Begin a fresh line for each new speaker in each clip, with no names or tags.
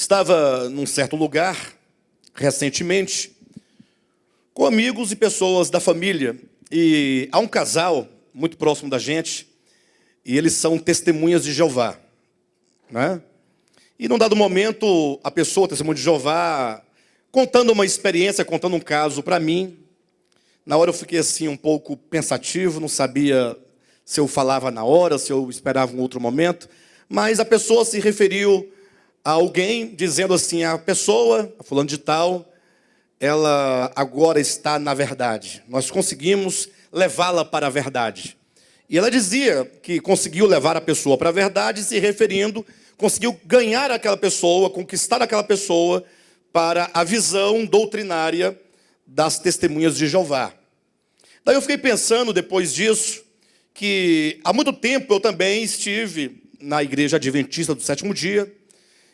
Estava num certo lugar, recentemente, com amigos e pessoas da família. E há um casal muito próximo da gente, e eles são testemunhas de Jeová, né? E num dado momento, a pessoa, testemunha de Jeová, contando uma experiência, contando um caso para mim. Na hora eu fiquei assim um pouco pensativo, não sabia se eu falava na hora, se eu esperava um outro momento. Mas a pessoa se referiu a alguém dizendo assim: a pessoa, a fulano de tal, ela agora está na verdade. Nós conseguimos levá-la para a verdade. E ela dizia que conseguiu levar a pessoa para a verdade, se referindo, conseguiu ganhar aquela pessoa, conquistar aquela pessoa para a visão doutrinária das testemunhas de Jeová. Daí eu fiquei pensando, depois disso, que há muito tempo eu também estive na igreja adventista do sétimo dia,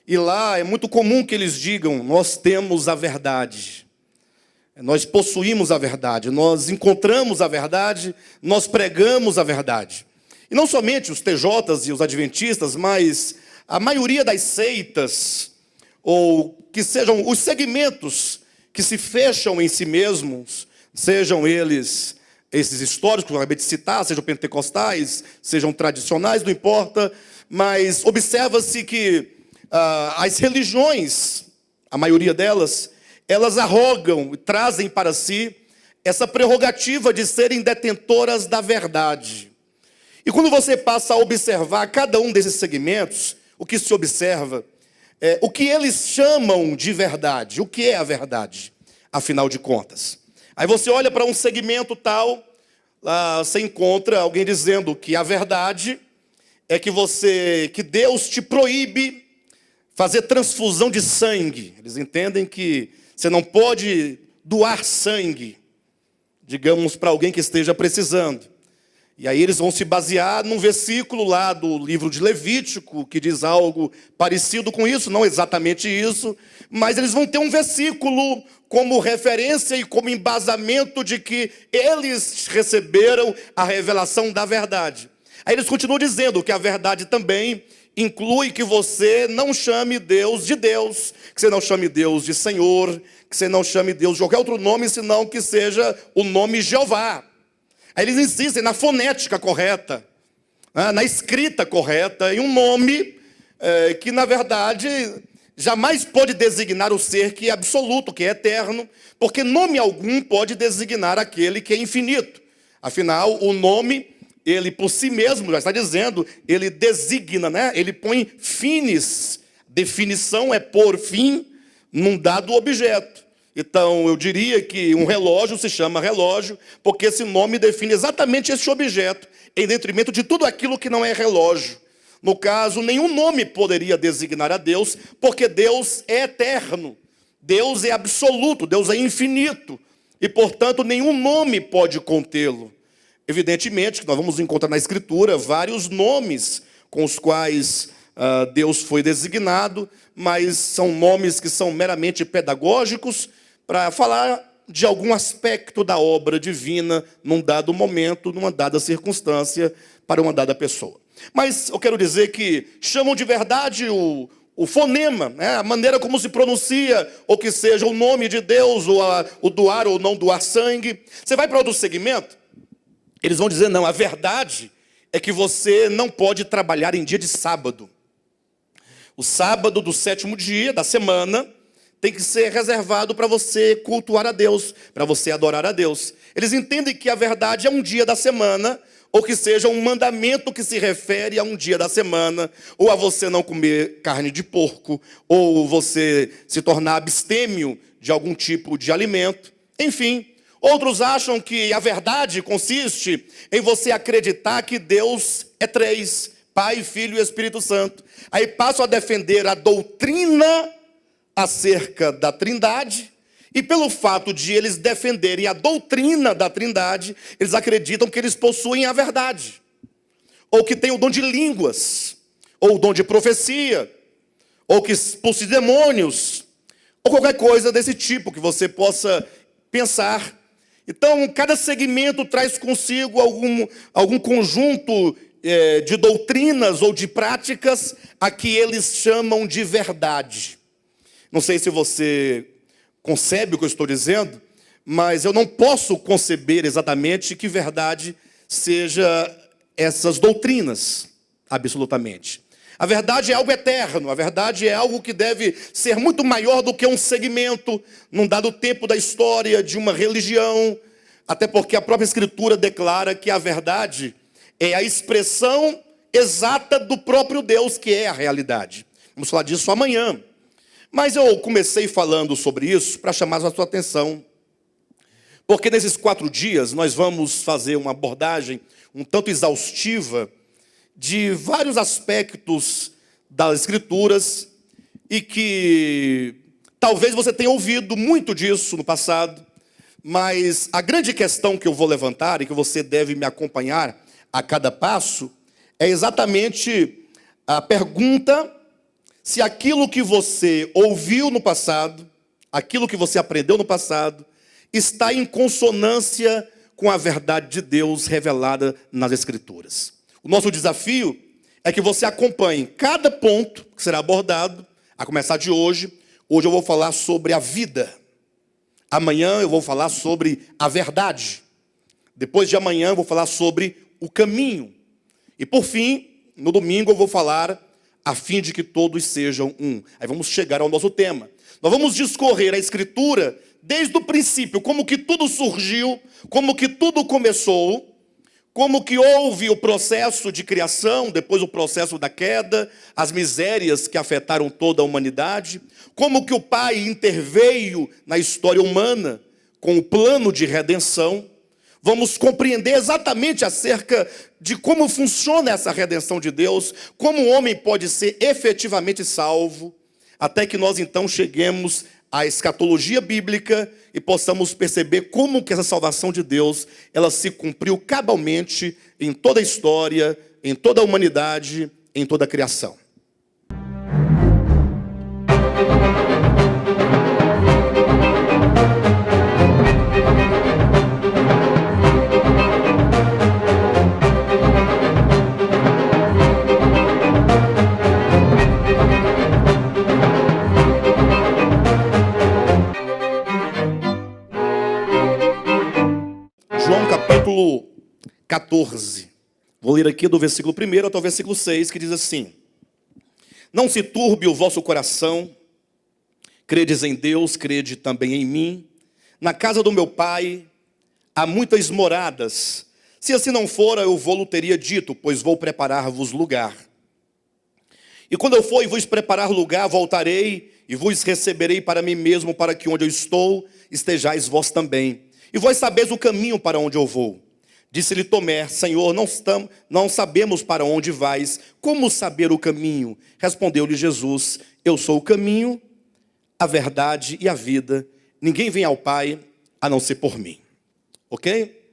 e lá é muito comum que eles digam: nós temos a verdade, nós possuímos a verdade, nós encontramos a verdade, nós pregamos a verdade. E não somente os TJs e os adventistas, mas a maioria das seitas, ou que sejam os segmentos que se fecham em si mesmos, sejam eles esses históricos que eu acabei de citar, sejam pentecostais, sejam tradicionais, não importa, mas observa-se que as religiões, a maioria delas, elas arrogam e trazem para si essa prerrogativa de serem detentoras da verdade. E quando você passa a observar cada um desses segmentos, o que se observa é o que eles chamam de verdade. O que é a verdade, afinal de contas? Aí você olha para um segmento tal, lá você encontra alguém dizendo que a verdade é que Deus te proíbe fazer transfusão de sangue. Eles entendem que você não pode doar sangue, digamos, para alguém que esteja precisando. E aí eles vão se basear num versículo lá do livro de Levítico, que diz algo parecido com isso, não exatamente isso, mas eles vão ter um versículo como referência e como embasamento de que eles receberam a revelação da verdade. Aí eles continuam dizendo que a verdade também inclui que você não chame Deus de Deus, que você não chame Deus de Senhor, que você não chame Deus de qualquer outro nome, senão que seja o nome Jeová. Aí eles insistem na fonética correta, na escrita correta, em um nome que, na verdade, jamais pode designar o ser que é absoluto, que é eterno, porque nome algum pode designar aquele que é infinito. Afinal, o nome, ele por si mesmo, já está dizendo, ele designa, né? Ele põe fins. Definição é pôr fim num dado objeto. Então, eu diria que um relógio se chama relógio, porque esse nome define exatamente esse objeto, em detrimento de tudo aquilo que não é relógio. No caso, nenhum nome poderia designar a Deus, porque Deus é eterno, Deus é absoluto, Deus é infinito, e, portanto, nenhum nome pode contê-lo. Evidentemente que nós vamos encontrar na Escritura vários nomes com os quais Deus foi designado, mas são nomes que são meramente pedagógicos, para falar de algum aspecto da obra divina num dado momento, numa dada circunstância, para uma dada pessoa. Mas eu quero dizer que chamam de verdade o fonema, né? A maneira como se pronuncia, ou que seja o nome de Deus, ou o doar ou não doar sangue. Você vai para outro segmento, eles vão dizer: não, a verdade é que você não pode trabalhar em dia de sábado. O sábado do sétimo dia da semana tem que ser reservado para você cultuar a Deus, para você adorar a Deus. Eles entendem que a verdade é um dia da semana, ou que seja um mandamento que se refere a um dia da semana, ou a você não comer carne de porco, ou você se tornar abstêmio de algum tipo de alimento. Enfim, outros acham que a verdade consiste em você acreditar que Deus é três: Pai, Filho e Espírito Santo. Aí passam a defender a doutrina acerca da Trindade, e pelo fato de eles defenderem a doutrina da Trindade, eles acreditam que eles possuem a verdade, ou que têm o dom de línguas, ou o dom de profecia, ou que expulsem demônios, ou qualquer coisa desse tipo que você possa pensar. Então, cada segmento traz consigo algum conjunto de doutrinas ou de práticas a que eles chamam de verdade. Não sei se você concebe o que eu estou dizendo, mas eu não posso conceber exatamente que verdade seja essas doutrinas, absolutamente. A verdade é algo eterno, a verdade é algo que deve ser muito maior do que um segmento, num dado tempo da história de uma religião, até porque a própria Escritura declara que a verdade é a expressão exata do próprio Deus, que é a realidade. Vamos falar disso amanhã. Mas eu comecei falando sobre isso para chamar a sua atenção, porque nesses 4 dias nós vamos fazer uma abordagem um tanto exaustiva de vários aspectos das Escrituras e que talvez você tenha ouvido muito disso no passado, mas a grande questão que eu vou levantar e que você deve me acompanhar a cada passo é exatamente a pergunta se aquilo que você ouviu no passado, aquilo que você aprendeu no passado, está em consonância com a verdade de Deus revelada nas Escrituras. O nosso desafio é que você acompanhe cada ponto que será abordado, a começar de hoje. Hoje eu vou falar sobre a vida. Amanhã eu vou falar sobre a verdade. Depois de amanhã eu vou falar sobre o caminho. E por fim, no domingo eu vou falar a fim de que todos sejam um. Aí vamos chegar ao nosso tema. Nós vamos discorrer a Escritura desde o princípio, como que tudo surgiu, como que tudo começou, como que houve o processo de criação, depois o processo da queda, as misérias que afetaram toda a humanidade, como que o Pai interveio na história humana com o plano de redenção. Vamos compreender exatamente acerca de como funciona essa redenção de Deus, como o homem pode ser efetivamente salvo, até que nós então cheguemos à escatologia bíblica e possamos perceber como que essa salvação de Deus, ela se cumpriu cabalmente em toda a história, em toda a humanidade, em toda a criação. João capítulo 14. Vou ler aqui do versículo 1 até o versículo 6, que diz assim: Não se turbe o vosso coração, credes em Deus, crede também em mim. Na casa do meu Pai há muitas moradas. Se assim não fora, eu vou-lo teria dito, pois vou preparar-vos lugar. E quando eu for e vos preparar lugar, voltarei e vos receberei para mim mesmo, para que onde eu estou, estejais vós também. E vós sabeis o caminho para onde eu vou. Disse-lhe Tomé: Senhor, não sabemos para onde vais, como saber o caminho? Respondeu-lhe Jesus: Eu sou o caminho, a verdade e a vida. Ninguém vem ao Pai a não ser por mim. Ok?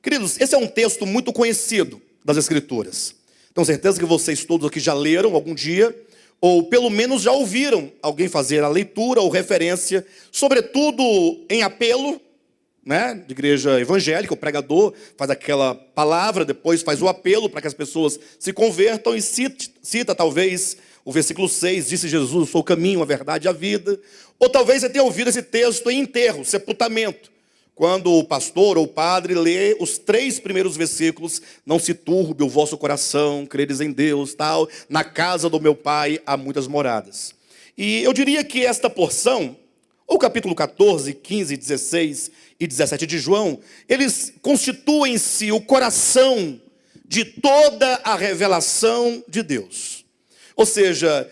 Queridos, esse é um texto muito conhecido das Escrituras. Tenho certeza que vocês todos aqui já leram algum dia, ou pelo menos já ouviram alguém fazer a leitura ou referência, sobretudo em apelo, né, de igreja evangélica. O pregador faz aquela palavra, depois faz o apelo para que as pessoas se convertam e cita talvez o versículo 6, disse Jesus: Eu sou o caminho, a verdade e a vida. Ou talvez você tenha ouvido esse texto em enterro, sepultamento, quando o pastor ou o padre lê os 3 primeiros versículos: Não se turbe o vosso coração, credes em Deus, tal, na casa do meu Pai há muitas moradas. E eu diria que esta porção, o capítulo 14, 15, 16 e 17 de João, eles constituem em si o coração de toda a revelação de Deus. Ou seja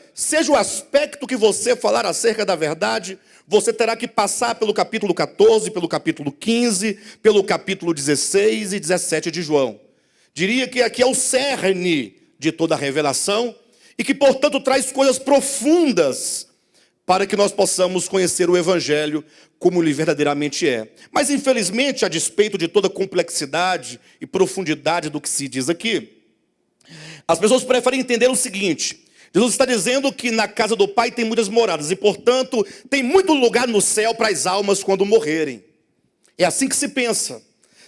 o aspecto que você falar acerca da verdade, você terá que passar pelo capítulo 14, pelo capítulo 15, pelo capítulo 16 e 17 de João. Diria que aqui é o cerne de toda a revelação e que, portanto, traz coisas profundas para que nós possamos conhecer o Evangelho como ele verdadeiramente é. Mas, infelizmente, a despeito de toda a complexidade e profundidade do que se diz aqui, as pessoas preferem entender o seguinte: Jesus está dizendo que na casa do Pai tem muitas moradas e, portanto, tem muito lugar no céu para as almas quando morrerem. É assim que se pensa.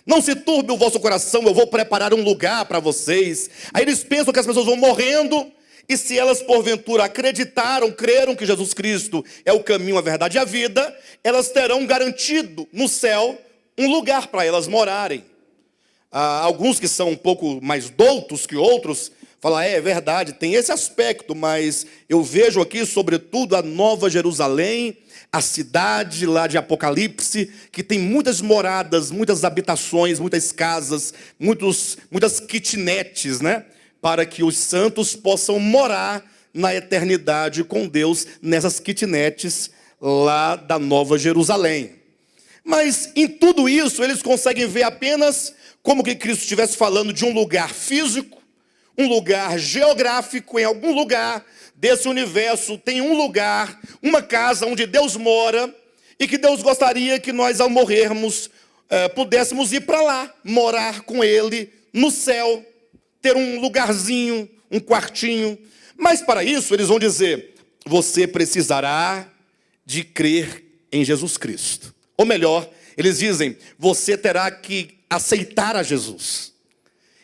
Não se turbe o vosso coração, eu vou preparar um lugar para vocês. Aí eles pensam que as pessoas vão morrendo e se elas porventura acreditaram, creram que Jesus Cristo é o caminho, a verdade e a vida, elas terão garantido no céu um lugar para elas morarem. Alguns que são um pouco mais doutos que outros, falam, é verdade, tem esse aspecto, mas eu vejo aqui, sobretudo, a Nova Jerusalém, a cidade lá de Apocalipse, que tem muitas moradas, muitas habitações, muitas casas, muitas kitnetes, né? Para que os santos possam morar na eternidade com Deus, nessas kitnetes lá da Nova Jerusalém. Mas em tudo isso, eles conseguem ver apenas como que Cristo estivesse falando de um lugar físico, um lugar geográfico, em algum lugar desse universo tem um lugar, uma casa onde Deus mora, e que Deus gostaria que nós, ao morrermos, pudéssemos ir para lá, morar com Ele no céu, ter um lugarzinho, um quartinho. Mas para isso eles vão dizer, você precisará de crer em Jesus Cristo. Ou melhor, eles dizem, você terá que aceitar a Jesus.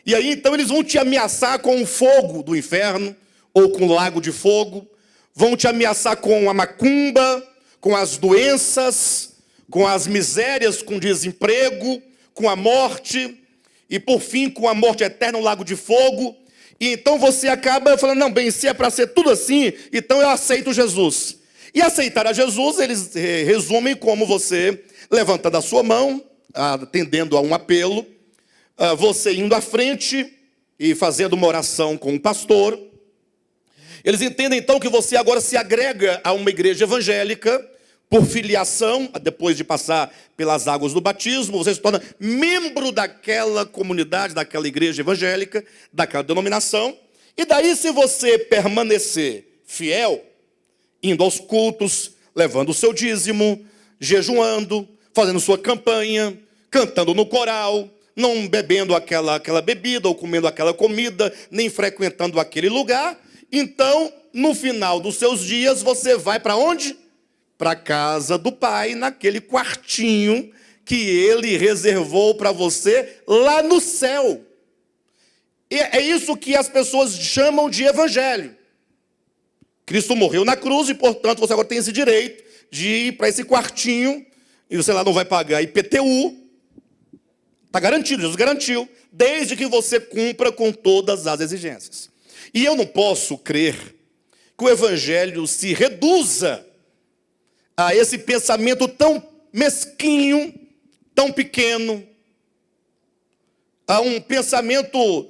E aí então eles vão te ameaçar com o fogo do inferno, ou com o lago de fogo, vão te ameaçar com a macumba, com as doenças, com as misérias, com o desemprego, com a morte, e por fim com a morte eterna, o lago de fogo. E então você acaba falando, não, bem, se é para ser tudo assim, então eu aceito Jesus. E aceitar a Jesus, eles resumem como você levantando a sua mão, atendendo a um apelo, você indo à frente e fazendo uma oração com o pastor. Eles entendem então que você agora se agrega a uma igreja evangélica por filiação, depois de passar pelas águas do batismo, você se torna membro daquela comunidade, daquela igreja evangélica, daquela denominação. E daí, se você permanecer fiel, indo aos cultos, levando o seu dízimo, jejuando, fazendo sua campanha, cantando no coral, não bebendo aquela bebida ou comendo aquela comida, nem frequentando aquele lugar, então, no final dos seus dias, você vai para onde? Para a casa do Pai, naquele quartinho que Ele reservou para você lá no céu. E é isso que as pessoas chamam de evangelho. Cristo morreu na cruz e, portanto, você agora tem esse direito de ir para esse quartinho e você lá não vai pagar IPTU. Está garantido, Jesus garantiu, desde que você cumpra com todas as exigências. E eu não posso crer que o evangelho se reduza a esse pensamento tão mesquinho, tão pequeno, a um pensamento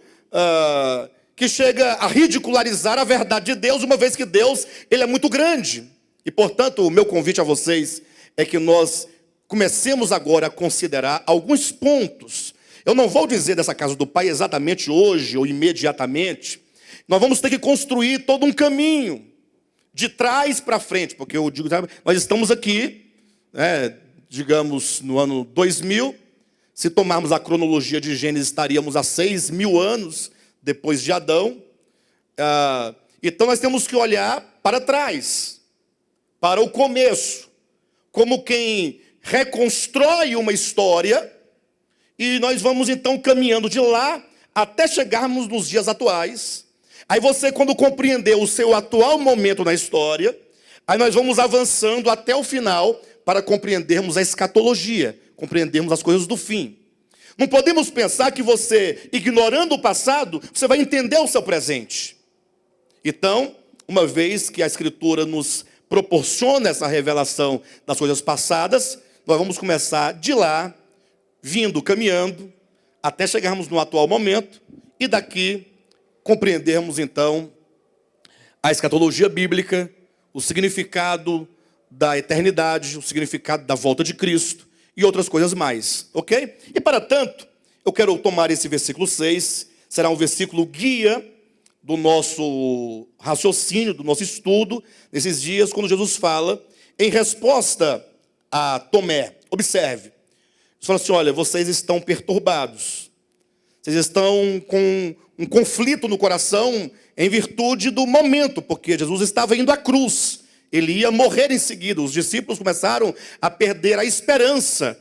que chega a ridicularizar a verdade de Deus, uma vez que Deus, Ele é muito grande. E, portanto, o meu convite a vocês é que nós comecemos agora a considerar alguns pontos. Eu não vou dizer dessa casa do Pai exatamente hoje ou imediatamente. Nós vamos ter que construir todo um caminho de trás para frente, porque eu digo, nós estamos aqui, digamos, no ano 2000, se tomarmos a cronologia de Gênesis, estaríamos há 6.000 anos depois de Adão. Então nós temos que olhar para trás, para o começo, como quem reconstrói uma história, e nós vamos então caminhando de lá até chegarmos nos dias atuais. Aí você, quando compreender o seu atual momento na história, aí nós vamos avançando até o final para compreendermos a escatologia, compreendermos as coisas do fim. Não podemos pensar que você, ignorando o passado, você vai entender o seu presente. Então, uma vez que a Escritura nos proporciona essa revelação das coisas passadas, nós vamos começar de lá, vindo, caminhando, até chegarmos no atual momento, e daqui compreendermos então a escatologia bíblica, o significado da eternidade, o significado da volta de Cristo e outras coisas mais, ok? E para tanto, eu quero tomar esse versículo 6, será um versículo guia do nosso raciocínio, do nosso estudo, nesses dias, quando Jesus fala, em resposta a Tomé. Observe, ele fala assim, olha, vocês estão perturbados, vocês estão com um conflito no coração em virtude do momento, porque Jesus estava indo à cruz, ele ia morrer em seguida. Os discípulos começaram a perder a esperança,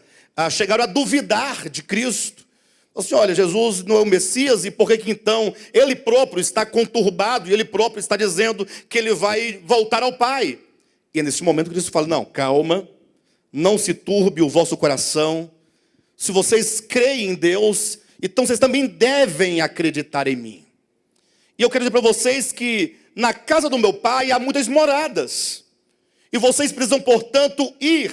chegaram a duvidar de Cristo. Assim, olha, Jesus não é o Messias, e por que que então ele próprio está conturbado, e ele próprio está dizendo que ele vai voltar ao Pai? E é nesse momento que Cristo fala, não, calma, não se turbe o vosso coração. Se vocês creem em Deus, então vocês também devem acreditar em mim. E eu quero dizer para vocês que na casa do meu Pai há muitas moradas. E vocês precisam, portanto, ir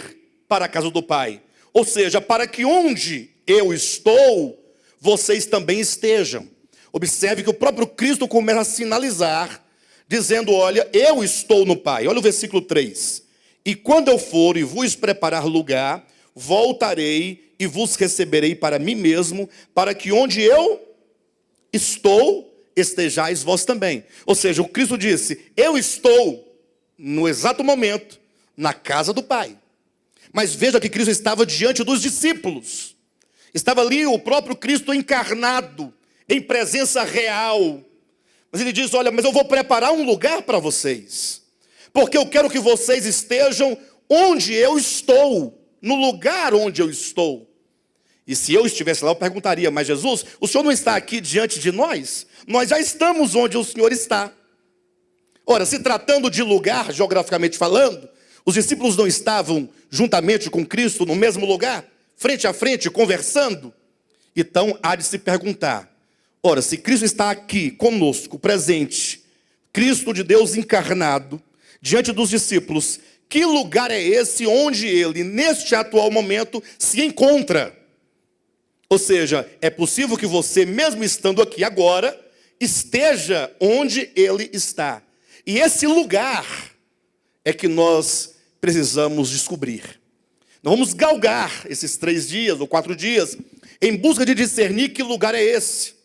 para a casa do Pai. Ou seja, para que onde eu estou, vocês também estejam. Observe que o próprio Cristo começa a sinalizar, dizendo, olha, eu estou no Pai. Olha o versículo 3. E quando eu for e vos preparar lugar, voltarei e vos receberei para mim mesmo, para que onde eu estou, estejais vós também. Ou seja, o Cristo disse, eu estou, no exato momento, na casa do Pai. Mas veja que Cristo estava diante dos discípulos. Estava ali o próprio Cristo encarnado, em presença real. Mas ele diz, olha, mas eu vou preparar um lugar para vocês. Porque eu quero que vocês estejam onde eu estou, no lugar onde eu estou. E se eu estivesse lá, eu perguntaria, mas Jesus, o Senhor não está aqui diante de nós? Nós já estamos onde o Senhor está. Ora, se tratando de lugar, geograficamente falando, os discípulos não estavam juntamente com Cristo no mesmo lugar, frente a frente, conversando? Então, há de se perguntar, ora, se Cristo está aqui conosco, presente, Cristo de Deus encarnado, diante dos discípulos, que lugar é esse onde ele, neste atual momento, se encontra? Ou seja, é possível que você, mesmo estando aqui agora, esteja onde ele está. E esse lugar é que nós precisamos descobrir. Nós vamos galgar esses 3 dias ou 4 dias em busca de discernir que lugar é esse.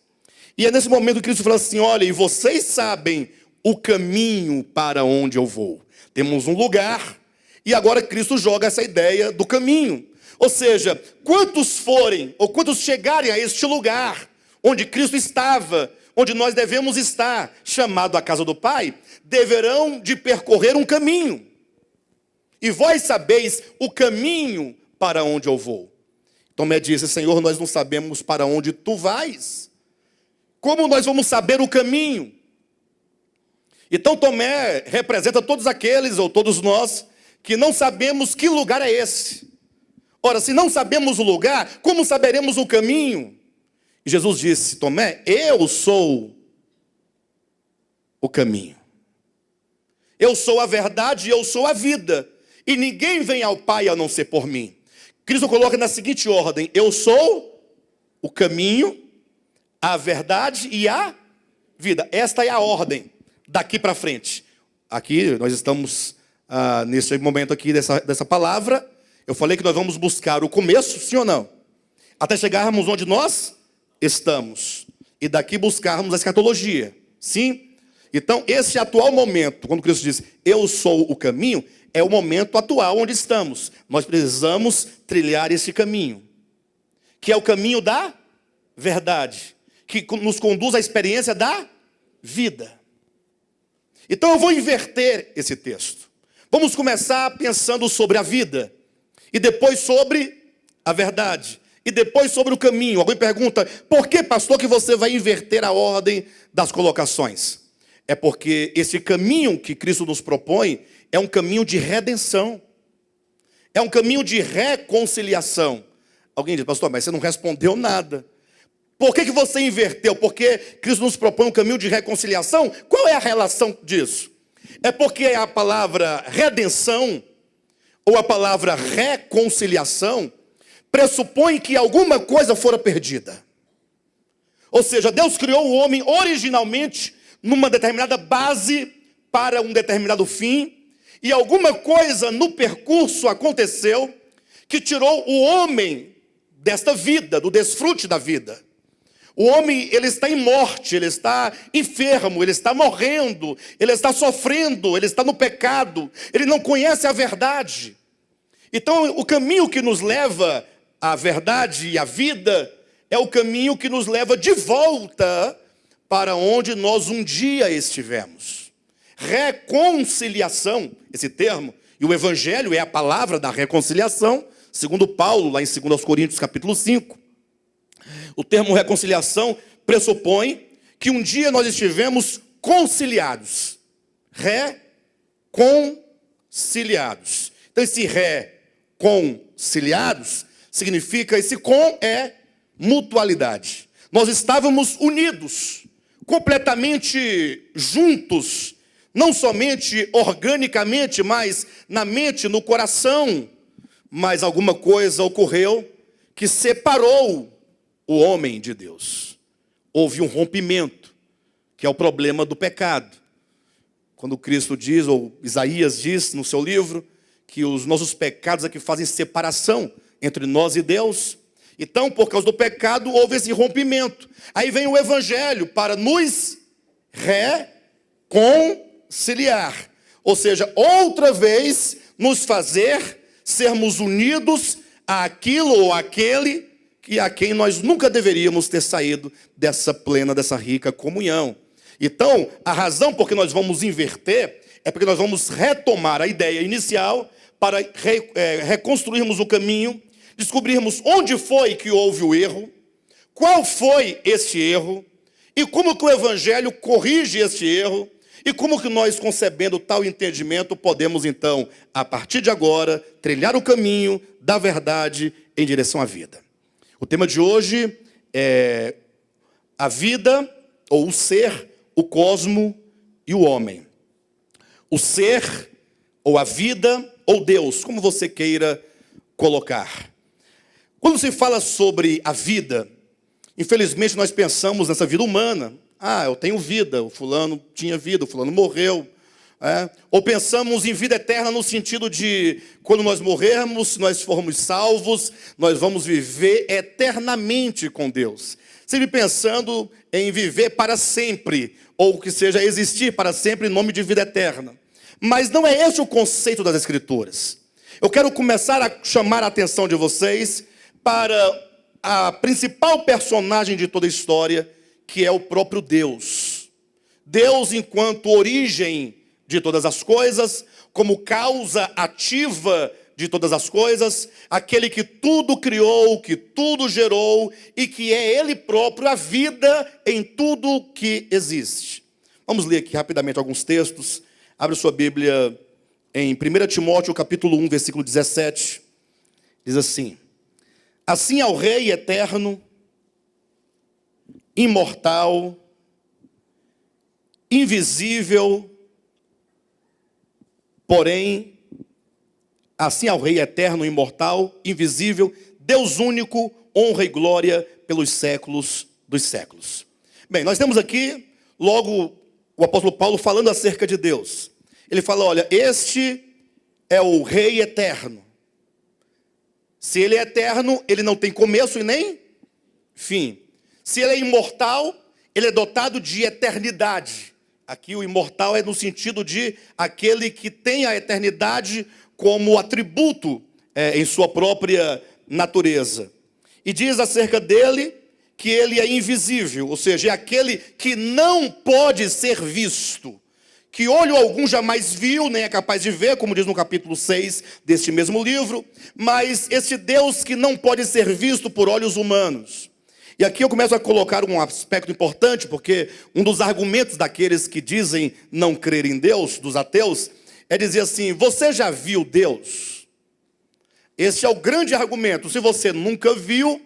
E é nesse momento que Cristo fala assim, olha, e vocês sabem o caminho para onde eu vou. Temos um lugar, e agora Cristo joga essa ideia do caminho. Ou seja, quantos forem, ou quantos chegarem a este lugar, onde Cristo estava, onde nós devemos estar, chamado a casa do Pai, deverão de percorrer um caminho. E vós sabeis o caminho para onde eu vou. Tomé disse, Senhor, nós não sabemos para onde tu vais. Como nós vamos saber o caminho? Então Tomé representa todos aqueles, ou todos nós, que não sabemos que lugar é esse. Ora, se não sabemos o lugar, como saberemos o caminho? E Jesus disse, Tomé, eu sou o caminho. Eu sou a verdade e eu sou a vida. E ninguém vem ao Pai a não ser por mim. Cristo coloca na seguinte ordem, eu sou o caminho, a verdade e a vida. Esta é a ordem daqui para frente. Aqui nós estamos nesse momento aqui dessa palavra. Eu falei que nós vamos buscar o começo, sim ou não? Até chegarmos onde nós estamos. E daqui buscarmos a escatologia. Sim? Então, esse atual momento, quando Cristo diz, eu sou o caminho, é o momento atual onde estamos. Nós precisamos trilhar esse caminho. Que é o caminho da verdade. Que nos conduz à experiência da vida. Então, eu vou inverter esse texto. Vamos começar pensando sobre a vida. E depois sobre a verdade. E depois sobre o caminho. Alguém pergunta, por que, pastor, que você vai inverter a ordem das colocações? É porque esse caminho que Cristo nos propõe é um caminho de redenção. É um caminho de reconciliação. Alguém diz, pastor, mas você não respondeu nada. Por que você inverteu? Porque Cristo nos propõe um caminho de reconciliação? Qual é a relação disso? É porque a palavra redenção ou a palavra reconciliação pressupõe que alguma coisa fora perdida. Ou seja, Deus criou o homem originalmente numa determinada base para um determinado fim, e alguma coisa no percurso aconteceu que tirou o homem desta vida, do desfrute da vida. O homem, ele está em morte, ele está enfermo, ele está morrendo, ele está sofrendo, ele está no pecado, ele não conhece a verdade. Então, o caminho que nos leva à verdade e à vida é o caminho que nos leva de volta para onde nós um dia estivemos. Reconciliação, esse termo, e o Evangelho é a palavra da reconciliação, segundo Paulo, lá em 2 Coríntios capítulo 5. O termo reconciliação pressupõe que um dia nós estivemos conciliados. Reconciliados. Então esse reconciliados significa, esse com é mutualidade. Nós estávamos unidos, completamente juntos, não somente organicamente, mas na mente, no coração. Mas alguma coisa ocorreu que separou o homem de Deus. Houve um rompimento, que é o problema do pecado. Quando Cristo diz, ou Isaías diz no seu livro, que os nossos pecados é que fazem separação entre nós e Deus. Então, por causa do pecado, houve esse rompimento. Aí vem o Evangelho para nos reconciliar. Ou seja, outra vez nos fazer sermos unidos àquilo ou àquele que a quem nós nunca deveríamos ter saído dessa plena, dessa rica comunhão. Então, a razão por que nós vamos inverter é porque nós vamos retomar a ideia inicial para reconstruirmos o caminho, descobrirmos onde foi que houve o erro, qual foi esse erro, e como que o Evangelho corrige esse erro, e como que nós, concebendo tal entendimento, podemos então, a partir de agora, trilhar o caminho da verdade em direção à vida. O tema de hoje é a vida, ou o ser, o cosmo e o homem. O ser, ou a vida, ou Deus, como você queira colocar. Quando se fala sobre a vida, infelizmente nós pensamos nessa vida humana. Ah, eu tenho vida, o fulano tinha vida, o fulano morreu. Ou pensamos em vida eterna no sentido de, quando nós morrermos, se nós formos salvos, nós vamos viver eternamente com Deus. Sempre pensando em viver para sempre, ou que seja, existir para sempre em nome de vida eterna. Mas não é esse o conceito das Escrituras. Eu quero começar a chamar a atenção de vocês para a principal personagem de toda a história, que é o próprio Deus. Deus enquanto origem de todas as coisas, como causa ativa de todas as coisas, aquele que tudo criou, que tudo gerou, e que é Ele próprio a vida em tudo que existe. Vamos ler aqui rapidamente alguns textos. Abre sua Bíblia em 1 Timóteo, capítulo 1, versículo 17. Diz assim: assim ao Rei eterno, imortal, invisível, porém, assim ao Rei eterno, imortal, invisível, Deus único, honra e glória pelos séculos dos séculos. Bem, nós temos aqui, logo, o apóstolo Paulo falando acerca de Deus. Ele fala, olha, este é o Rei eterno. Se ele é eterno, ele não tem começo e nem fim. Se ele é imortal, ele é dotado de eternidade. Aqui o imortal é no sentido de aquele que tem a eternidade como atributo em sua própria natureza. E diz acerca dele que ele é invisível, ou seja, é aquele que não pode ser visto, que olho algum jamais viu, nem é capaz de ver, como diz no capítulo 6 deste mesmo livro, mas esse Deus que não pode ser visto por olhos humanos. E aqui eu começo a colocar um aspecto importante, porque um dos argumentos daqueles que dizem não crer em Deus, dos ateus, é dizer assim, você já viu Deus? Esse é o grande argumento. Se você nunca viu,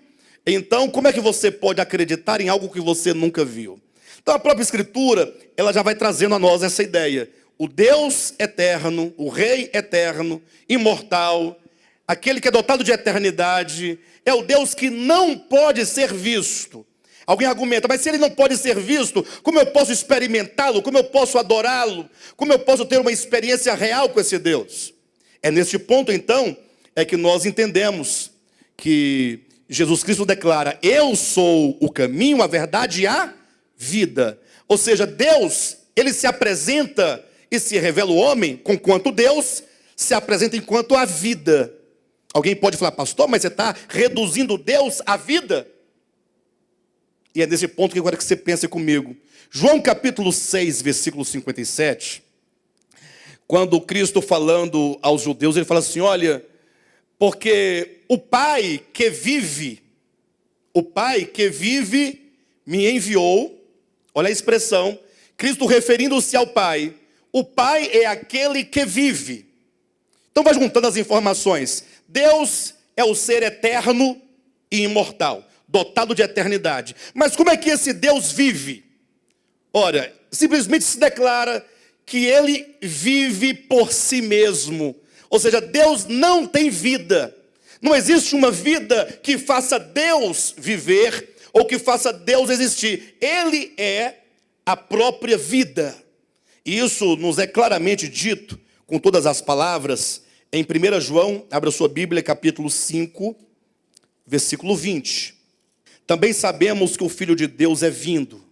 então como é que você pode acreditar em algo que você nunca viu? Então a própria Escritura, ela já vai trazendo a nós essa ideia. O Deus eterno, o Rei eterno, imortal, aquele que é dotado de eternidade, é o Deus que não pode ser visto. Alguém argumenta, mas se ele não pode ser visto, como eu posso experimentá-lo? Como eu posso adorá-lo? Como eu posso ter uma experiência real com esse Deus? É neste ponto, então, é que nós entendemos que Jesus Cristo declara, eu sou o caminho, a verdade e a vida. Ou seja, Deus, ele se apresenta e se revela o homem, conquanto Deus se apresenta enquanto a vida. Alguém pode falar, pastor, mas você está reduzindo Deus à vida? E é nesse ponto que eu quero que você pense comigo. João capítulo 6, versículo 57, quando Cristo falando aos judeus, ele fala assim, olha, porque o Pai que vive, O Pai que vive me enviou. Olha a expressão, Cristo referindo-se ao Pai. O Pai é aquele que vive. Então vai juntando as informações. Deus é o ser eterno e imortal, dotado de eternidade. Mas como é que esse Deus vive? Ora, simplesmente se declara que ele vive por si mesmo. Ou seja, Deus não tem vida. Não existe uma vida que faça Deus viver ou que faça Deus existir. Ele é a própria vida. E isso nos é claramente dito, com todas as palavras, em 1 João, abra sua Bíblia, capítulo 5, versículo 20. Também sabemos que o Filho de Deus é vindo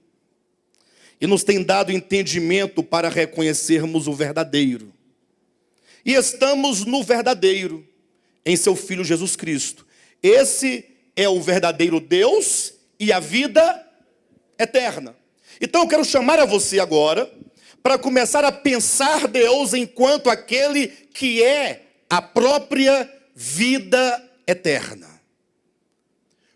e nos tem dado entendimento para reconhecermos o verdadeiro. E estamos no verdadeiro, em seu Filho Jesus Cristo. Esse é o verdadeiro Deus e a vida eterna. Então eu quero chamar a você agora para começar a pensar Deus enquanto aquele que é a própria vida eterna.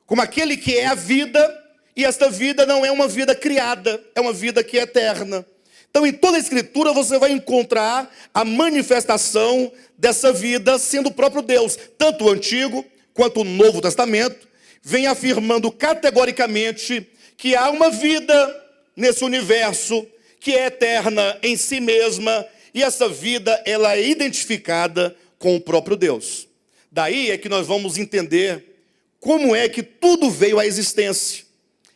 Como aquele que é a vida, e esta vida não é uma vida criada, é uma vida que é eterna. Então, em toda a Escritura, você vai encontrar a manifestação dessa vida sendo o próprio Deus. Tanto o Antigo quanto o Novo Testamento vem afirmando categoricamente que há uma vida nesse universo que é eterna em si mesma, e essa vida ela é identificada com o próprio Deus. Daí é que nós vamos entender como é que tudo veio à existência.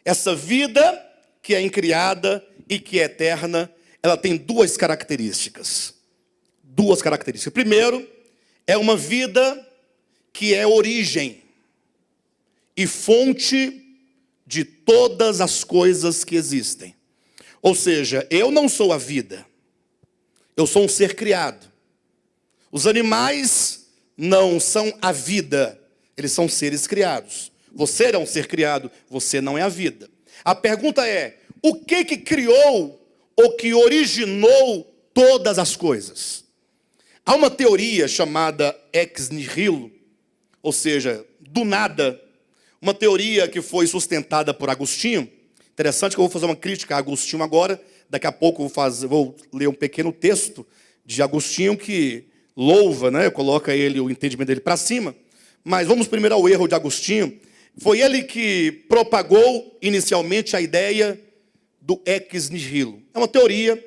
Essa vida que é incriada e que é eterna, ela tem duas características. Duas características. Primeiro, é uma vida que é origem e fonte de todas as coisas que existem. Ou seja, eu não sou a vida. Eu sou um ser criado. Os animais não são a vida. Eles são seres criados. Você é um ser criado, você não é a vida. A pergunta é, o que criou ou que originou todas as coisas? Há uma teoria chamada ex nihilo, ou seja, do nada. Uma teoria que foi sustentada por Agostinho. Interessante que eu vou fazer uma crítica a Agostinho agora. Daqui a pouco vou ler um pequeno texto de Agostinho que louva, né? Coloca o entendimento dele para cima. Mas vamos primeiro ao erro de Agostinho. Foi ele que propagou inicialmente a ideia do ex nihilo. É uma teoria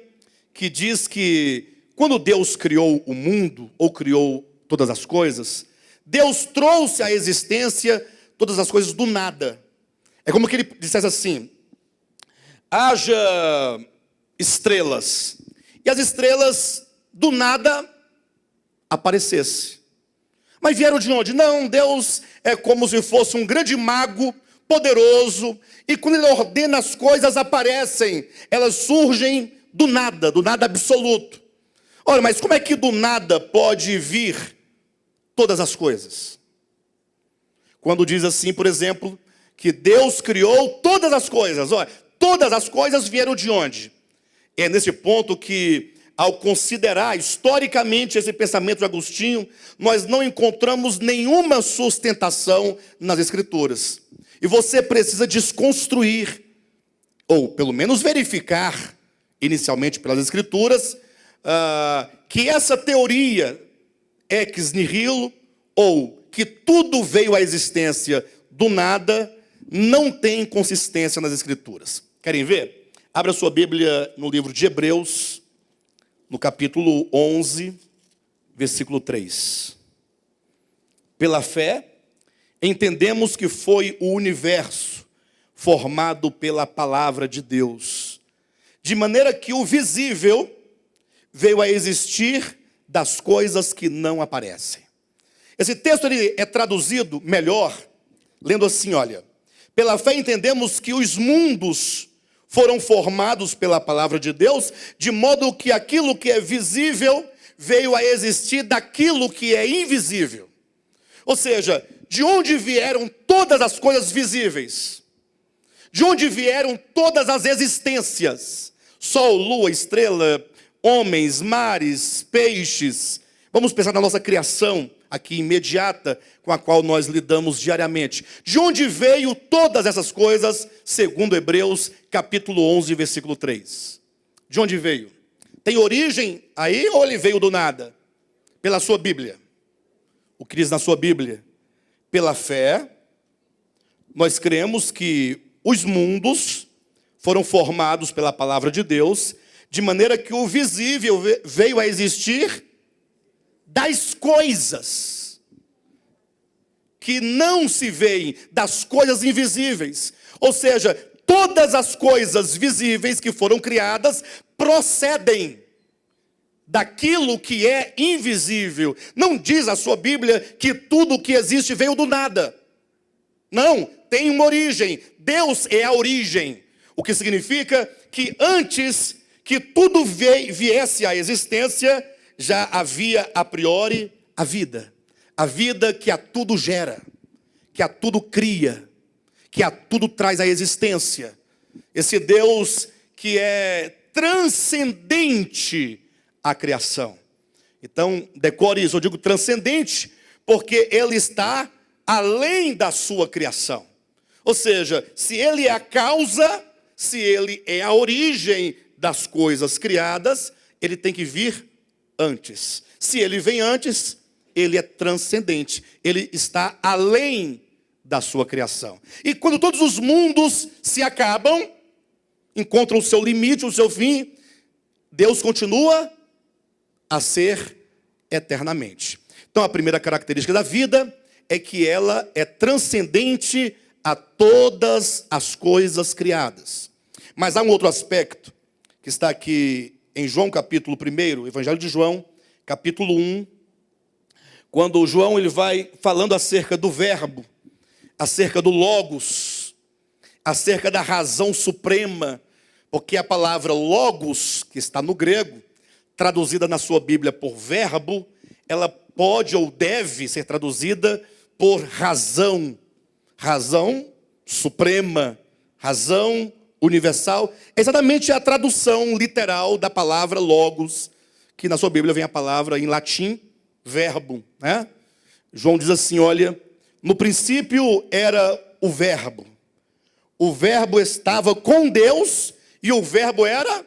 que diz que quando Deus criou o mundo, ou criou todas as coisas, Deus trouxe à existência todas as coisas do nada. É como que ele dissesse assim, haja estrelas, e as estrelas do nada aparecessem. Mas vieram de onde? Não, Deus é como se fosse um grande mago poderoso, e quando ele ordena as coisas aparecem, elas surgem do nada absoluto. Olha, mas como é que do nada pode vir todas as coisas? Quando diz assim, por exemplo, que Deus criou todas as coisas. Olha, todas as coisas vieram de onde? É nesse ponto que, ao considerar historicamente esse pensamento de Agostinho, nós não encontramos nenhuma sustentação nas Escrituras. E você precisa desconstruir, ou pelo menos verificar, inicialmente pelas Escrituras, que essa teoria ex nihilo, ou que tudo veio à existência do nada, não tem consistência nas Escrituras. Querem ver? Abra sua Bíblia no livro de Hebreus, no capítulo 11, versículo 3. Pela fé, entendemos que foi o universo formado pela palavra de Deus, de maneira que o visível veio a existir das coisas que não aparecem. Esse texto ele é traduzido melhor, lendo assim, olha. Pela fé entendemos que os mundos foram formados pela palavra de Deus, de modo que aquilo que é visível veio a existir daquilo que é invisível. Ou seja, de onde vieram todas as coisas visíveis? De onde vieram todas as existências? Sol, lua, estrela, homens, mares, peixes. Vamos pensar na nossa criação, aqui imediata com a qual nós lidamos diariamente. De onde veio todas essas coisas, segundo Hebreus, capítulo 11, versículo 3? De onde veio? Tem origem aí ou ele veio do nada? Pela sua Bíblia. O que diz na sua Bíblia? Pela fé, nós cremos que os mundos foram formados pela palavra de Deus, de maneira que o visível veio a existir das coisas que não se veem, das coisas invisíveis. Ou seja, todas as coisas visíveis que foram criadas procedem daquilo que é invisível. Não diz a sua Bíblia que tudo o que existe veio do nada. Não, tem uma origem. Deus é a origem. O que significa que antes que tudo viesse à existência, já havia a priori a vida. A vida que a tudo gera, que a tudo cria, que a tudo traz à existência. Esse Deus que é transcendente à criação. Então, decore isso, eu digo transcendente, porque ele está além da sua criação. Ou seja, se ele é a causa, se ele é a origem das coisas criadas, ele tem que vir antes. Se ele vem antes, ele é transcendente. Ele está além da sua criação. E quando todos os mundos se acabam, encontram o seu limite, o seu fim, Deus continua a ser eternamente. Então a primeira característica da vida é que ela é transcendente a todas as coisas criadas. Mas há um outro aspecto que está aqui em João capítulo 1, Evangelho de João, capítulo 1, quando João ele vai falando acerca do verbo, acerca do logos, acerca da razão suprema, porque a palavra logos, que está no grego, traduzida na sua Bíblia por verbo, ela pode ou deve ser traduzida por razão. Razão suprema, razão universal. É exatamente a tradução literal da palavra logos, que na sua Bíblia vem a palavra em latim, verbo, né? João diz assim, olha, no princípio era o verbo estava com Deus e o verbo era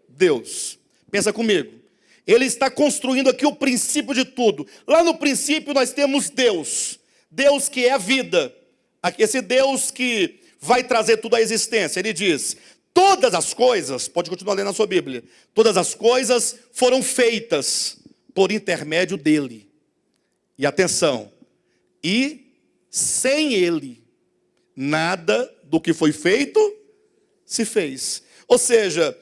Deus. Pensa comigo, ele está construindo aqui o princípio de tudo. Lá no princípio nós temos Deus, Deus que é a vida, esse Deus que vai trazer tudo à existência. Ele diz, todas as coisas, pode continuar lendo na sua Bíblia, todas as coisas foram feitas por intermédio dele. E atenção, e sem ele, nada do que foi feito se fez. Ou seja,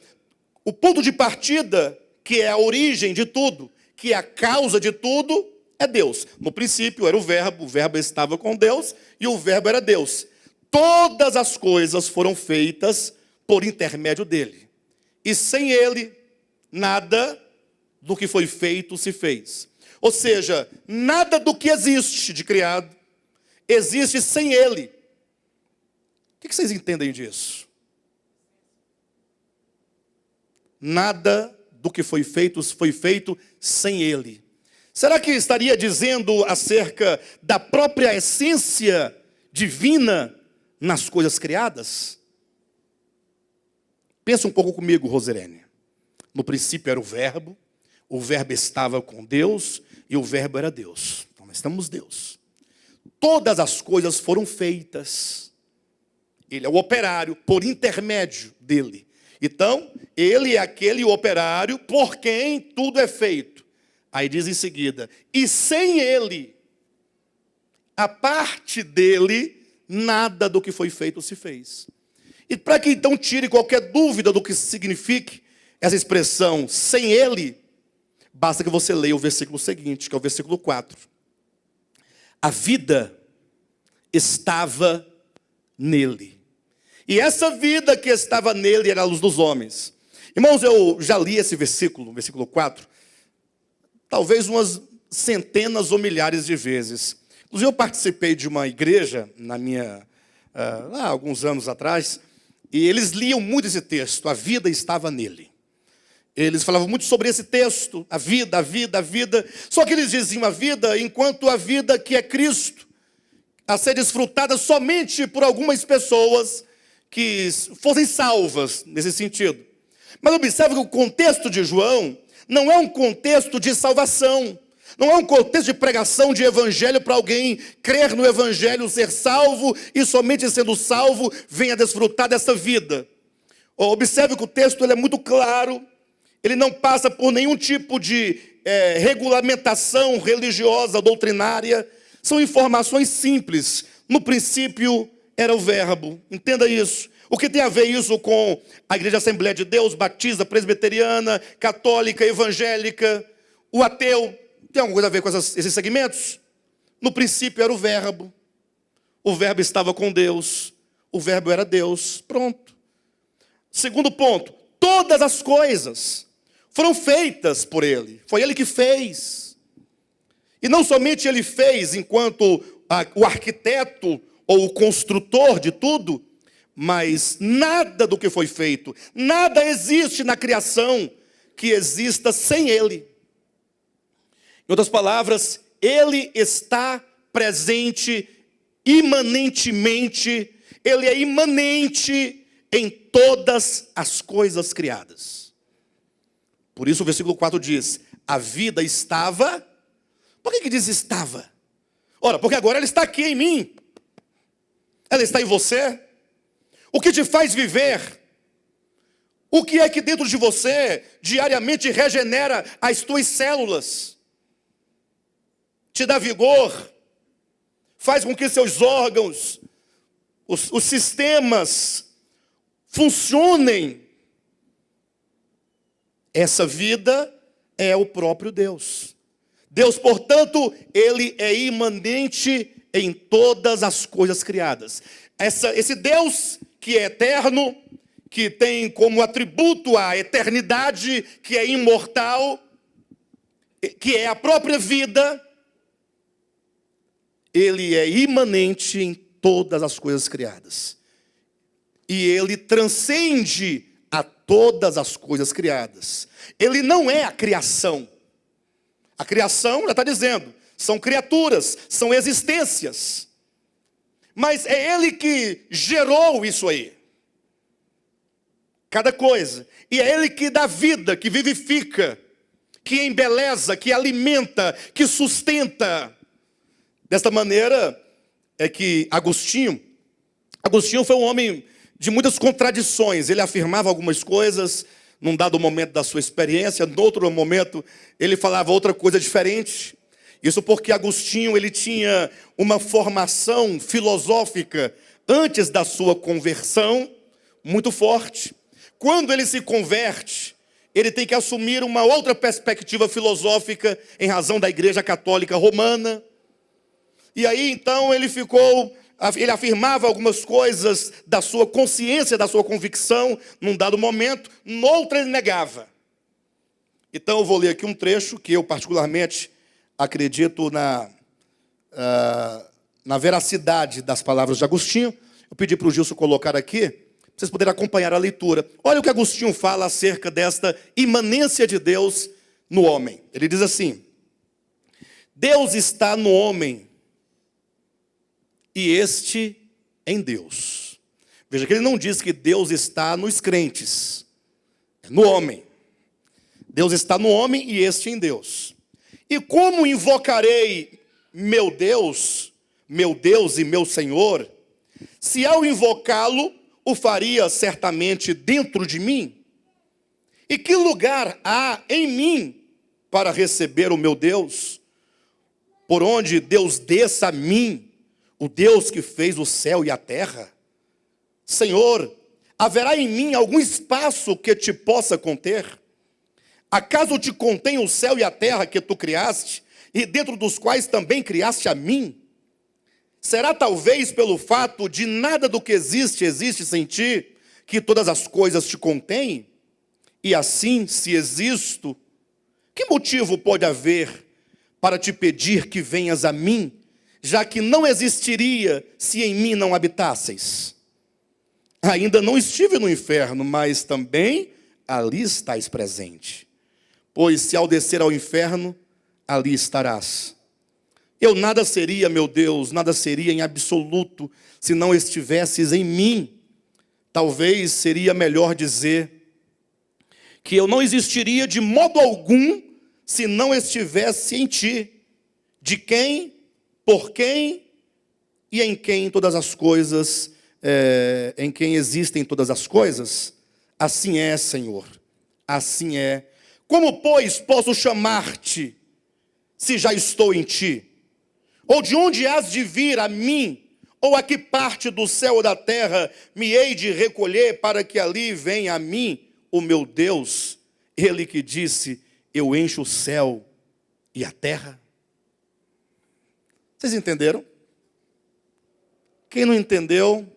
o ponto de partida, que é a origem de tudo, que é a causa de tudo, é Deus. No princípio era o verbo estava com Deus e o verbo era Deus. Todas as coisas foram feitas por intermédio dele. E sem ele, nada do que foi feito se fez. Ou seja, nada do que existe de criado existe sem ele. O que vocês entendem disso? Nada do que foi feito sem ele. Será que estaria dizendo acerca da própria essência divina nas coisas criadas? Pensa um pouco comigo, Rosirene. No princípio era o verbo estava com Deus e o verbo era Deus. Então nós temos Deus. Todas as coisas foram feitas. Ele é o operário por intermédio dele. Então, ele é aquele operário por quem tudo é feito. Aí diz em seguida, e sem ele, a parte dele, nada do que foi feito se fez. E para que então tire qualquer dúvida do que signifique essa expressão, sem ele, basta que você leia o versículo seguinte, que é o versículo 4. A vida estava nele. E essa vida que estava nele era a luz dos homens. Irmãos, eu já li esse versículo, versículo 4, talvez umas centenas ou milhares de vezes. Inclusive eu participei de uma igreja, lá alguns anos atrás, e eles liam muito esse texto, a vida estava nele. Eles falavam muito sobre esse texto, a vida, a vida, a vida. Só que eles diziam a vida enquanto a vida que é Cristo, a ser desfrutada somente por algumas pessoas que fossem salvas nesse sentido. Mas observe que o contexto de João não é um contexto de salvação. Não é um contexto de pregação de evangelho para alguém crer no evangelho, ser salvo e somente sendo salvo venha desfrutar dessa vida. Observe que o texto ele é muito claro, ele não passa por nenhum tipo de regulamentação religiosa, doutrinária. São informações simples. No princípio era o verbo, entenda isso. O que tem a ver isso com a Igreja Assembleia de Deus, batista, presbiteriana, católica, evangélica, o ateu? Tem alguma coisa a ver com esses segmentos? No princípio era o verbo estava com Deus, o verbo era Deus, pronto. Segundo ponto, todas as coisas foram feitas por Ele, foi Ele que fez. E não somente Ele fez enquanto o arquiteto ou o construtor de tudo, mas nada do que foi feito, nada existe na criação que exista sem Ele. Em outras palavras, Ele está presente imanentemente, Ele é imanente em todas as coisas criadas. Por isso o versículo 4 diz, a vida estava... Por que diz estava? Ora, porque agora ela está aqui em mim. Ela está em você. O que te faz viver? O que é que dentro de você diariamente regenera as tuas células? Te dá vigor? Faz com que seus órgãos, os sistemas funcionem. Essa vida é o próprio Deus. Deus, portanto, Ele é imanente em todas as coisas criadas. Esse Deus que é eterno, que tem como atributo a eternidade, que é imortal, que é a própria vida, Ele é imanente em todas as coisas criadas. E Ele transcende a todas as coisas criadas. Ele não é a criação. A criação, já está dizendo, são criaturas, são existências. Mas é Ele que gerou isso aí. Cada coisa. E é Ele que dá vida, que vivifica, que embeleza, que alimenta, que sustenta. Desta maneira é que Agostinho foi um homem de muitas contradições. Ele afirmava algumas coisas num dado momento da sua experiência, no outro momento ele falava outra coisa diferente. Isso porque Agostinho ele tinha uma formação filosófica antes da sua conversão muito forte. Quando ele se converte, ele tem que assumir uma outra perspectiva filosófica em razão da Igreja Católica Romana. E aí então ele afirmava algumas coisas da sua consciência, da sua convicção, num dado momento, noutra ele negava. Então eu vou ler aqui um trecho que eu particularmente acredito na veracidade das palavras de Agostinho. Eu pedi para o Gilson colocar aqui, para vocês poderem acompanhar a leitura. Olha o que Agostinho fala acerca desta imanência de Deus no homem. Ele diz assim, Deus está no homem, e este em Deus. Veja que ele não diz que Deus está nos crentes, é no homem. Deus está no homem e este em Deus. E como invocarei meu Deus e meu Senhor, se ao invocá-lo, o faria certamente dentro de mim? E que lugar há em mim para receber o meu Deus? Por onde Deus desça a mim, o Deus que fez o céu e a terra? Senhor, haverá em mim algum espaço que te possa conter? Acaso te contém o céu e a terra que tu criaste, e dentro dos quais também criaste a mim? Será talvez pelo fato de nada do que existe sem ti, que todas as coisas te contêm? E assim, se existo, que motivo pode haver para te pedir que venhas a mim, já que não existiria se em mim não habitasseis? Ainda não estive no inferno, mas também ali estás presente. Pois se ao descer ao inferno, ali estarás. Eu nada seria, meu Deus, nada seria em absoluto, se não estivesses em mim. Talvez seria melhor dizer que eu não existiria de modo algum, se não estivesse em ti. De quem, por quem e em quem todas as coisas, em quem existem todas as coisas. Assim é, Senhor, assim é. Como, pois, posso chamar-te, se já estou em ti? Ou de onde has de vir a mim? Ou a que parte do céu ou da terra me hei de recolher para que ali venha a mim o meu Deus? Ele que disse, eu encho o céu e a terra. Vocês entenderam? Quem não entendeu,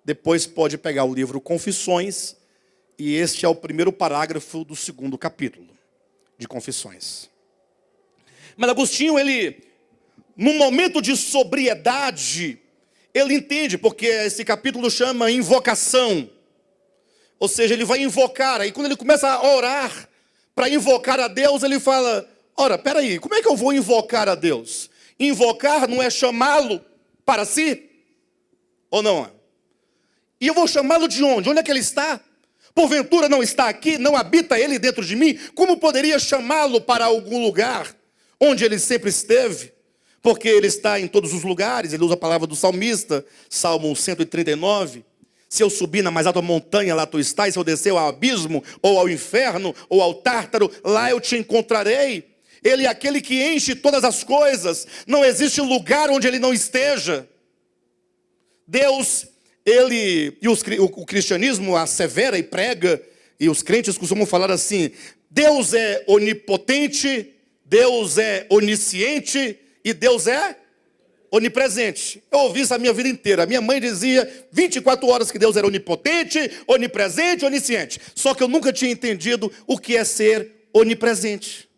depois pode pegar o livro Confissões, e este é o primeiro parágrafo do 2º capítulo de Confissões. Mas Agostinho, ele, num momento de sobriedade, ele entende, porque esse capítulo chama invocação. Ou seja, ele vai invocar, aí quando ele começa a orar para invocar a Deus, ele fala, ora, peraí, como é que eu vou invocar a Deus? Invocar não é chamá-lo para si? Ou não é? E eu vou chamá-lo de onde? Onde é que ele está? Porventura não está aqui? Não habita ele dentro de mim? Como poderia chamá-lo para algum lugar onde ele sempre esteve? Porque ele está em todos os lugares. Ele usa a palavra do salmista, Salmo 139. Se eu subir na mais alta montanha, lá tu estás. Se eu descer ao abismo, ou ao inferno, ou ao tártaro, lá eu te encontrarei. Ele é aquele que enche todas as coisas. Não existe lugar onde ele não esteja. Deus, ele, e o cristianismo assevera e prega, e os crentes costumam falar assim, Deus é onipotente, Deus é onisciente, e Deus é onipresente. Eu ouvi isso a minha vida inteira. A minha mãe dizia 24 horas que Deus era onipotente, onipresente, onisciente. Só que eu nunca tinha entendido o que é ser onipresente.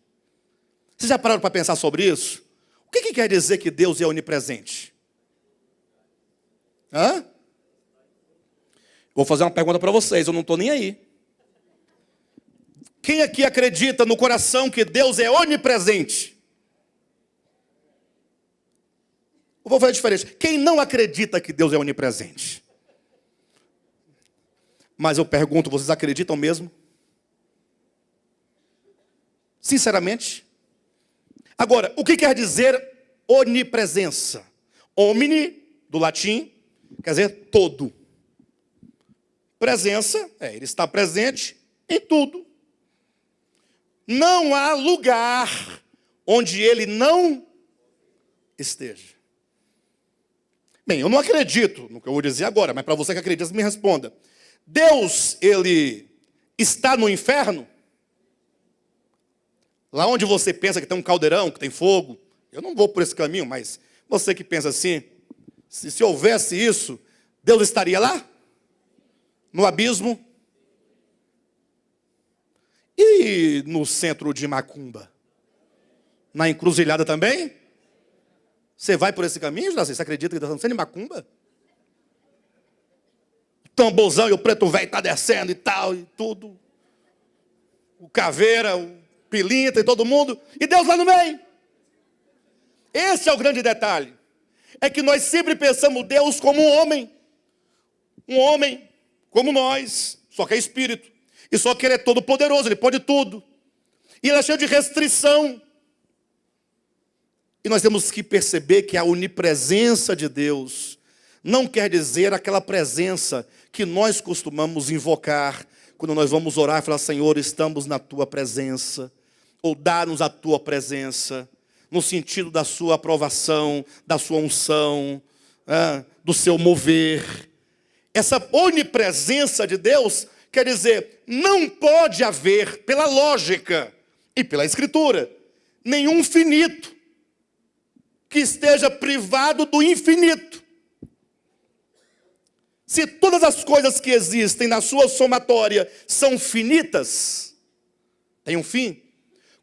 Vocês já pararam para pensar sobre isso? O que quer dizer que Deus é onipresente? Hã? Vou fazer uma pergunta para vocês, eu não estou nem aí. Quem aqui acredita no coração que Deus é onipresente? Eu vou fazer diferente. Quem não acredita que Deus é onipresente? Mas eu pergunto, vocês acreditam mesmo? Sinceramente? Agora, o que quer dizer onipresença? Omni, do latim, quer dizer todo. Presença, ele está presente em tudo. Não há lugar onde ele não esteja. Bem, eu não acredito no que eu vou dizer agora, mas para você que acredita, me responda. Deus, ele está no inferno? Lá onde você pensa que tem um caldeirão, que tem fogo. Eu não vou por esse caminho, mas você que pensa assim, se houvesse isso, Deus estaria lá? No abismo? E no centro de Macumba? Na encruzilhada também? Você vai por esse caminho, José? Você acredita que está sendo em Macumba? O tamborzão e o preto velho está descendo e tal, e tudo. O caveira, o pilintra e todo mundo. E Deus lá no meio. Esse é o grande detalhe. É que nós sempre pensamos Deus como um homem. Um homem como nós, só que é espírito. E só que ele é todo poderoso, ele pode tudo. E ele é cheio de restrição. E nós temos que perceber que a onipresença de Deus não quer dizer aquela presença que nós costumamos invocar quando nós vamos orar e falar, Senhor, estamos na tua presença, ou dá-nos a tua presença, no sentido da sua aprovação, da sua unção, do seu mover. Essa onipresença de Deus quer dizer, não pode haver, pela lógica e pela escritura, nenhum finito que esteja privado do infinito. Se todas as coisas que existem na sua somatória são finitas, tem um fim,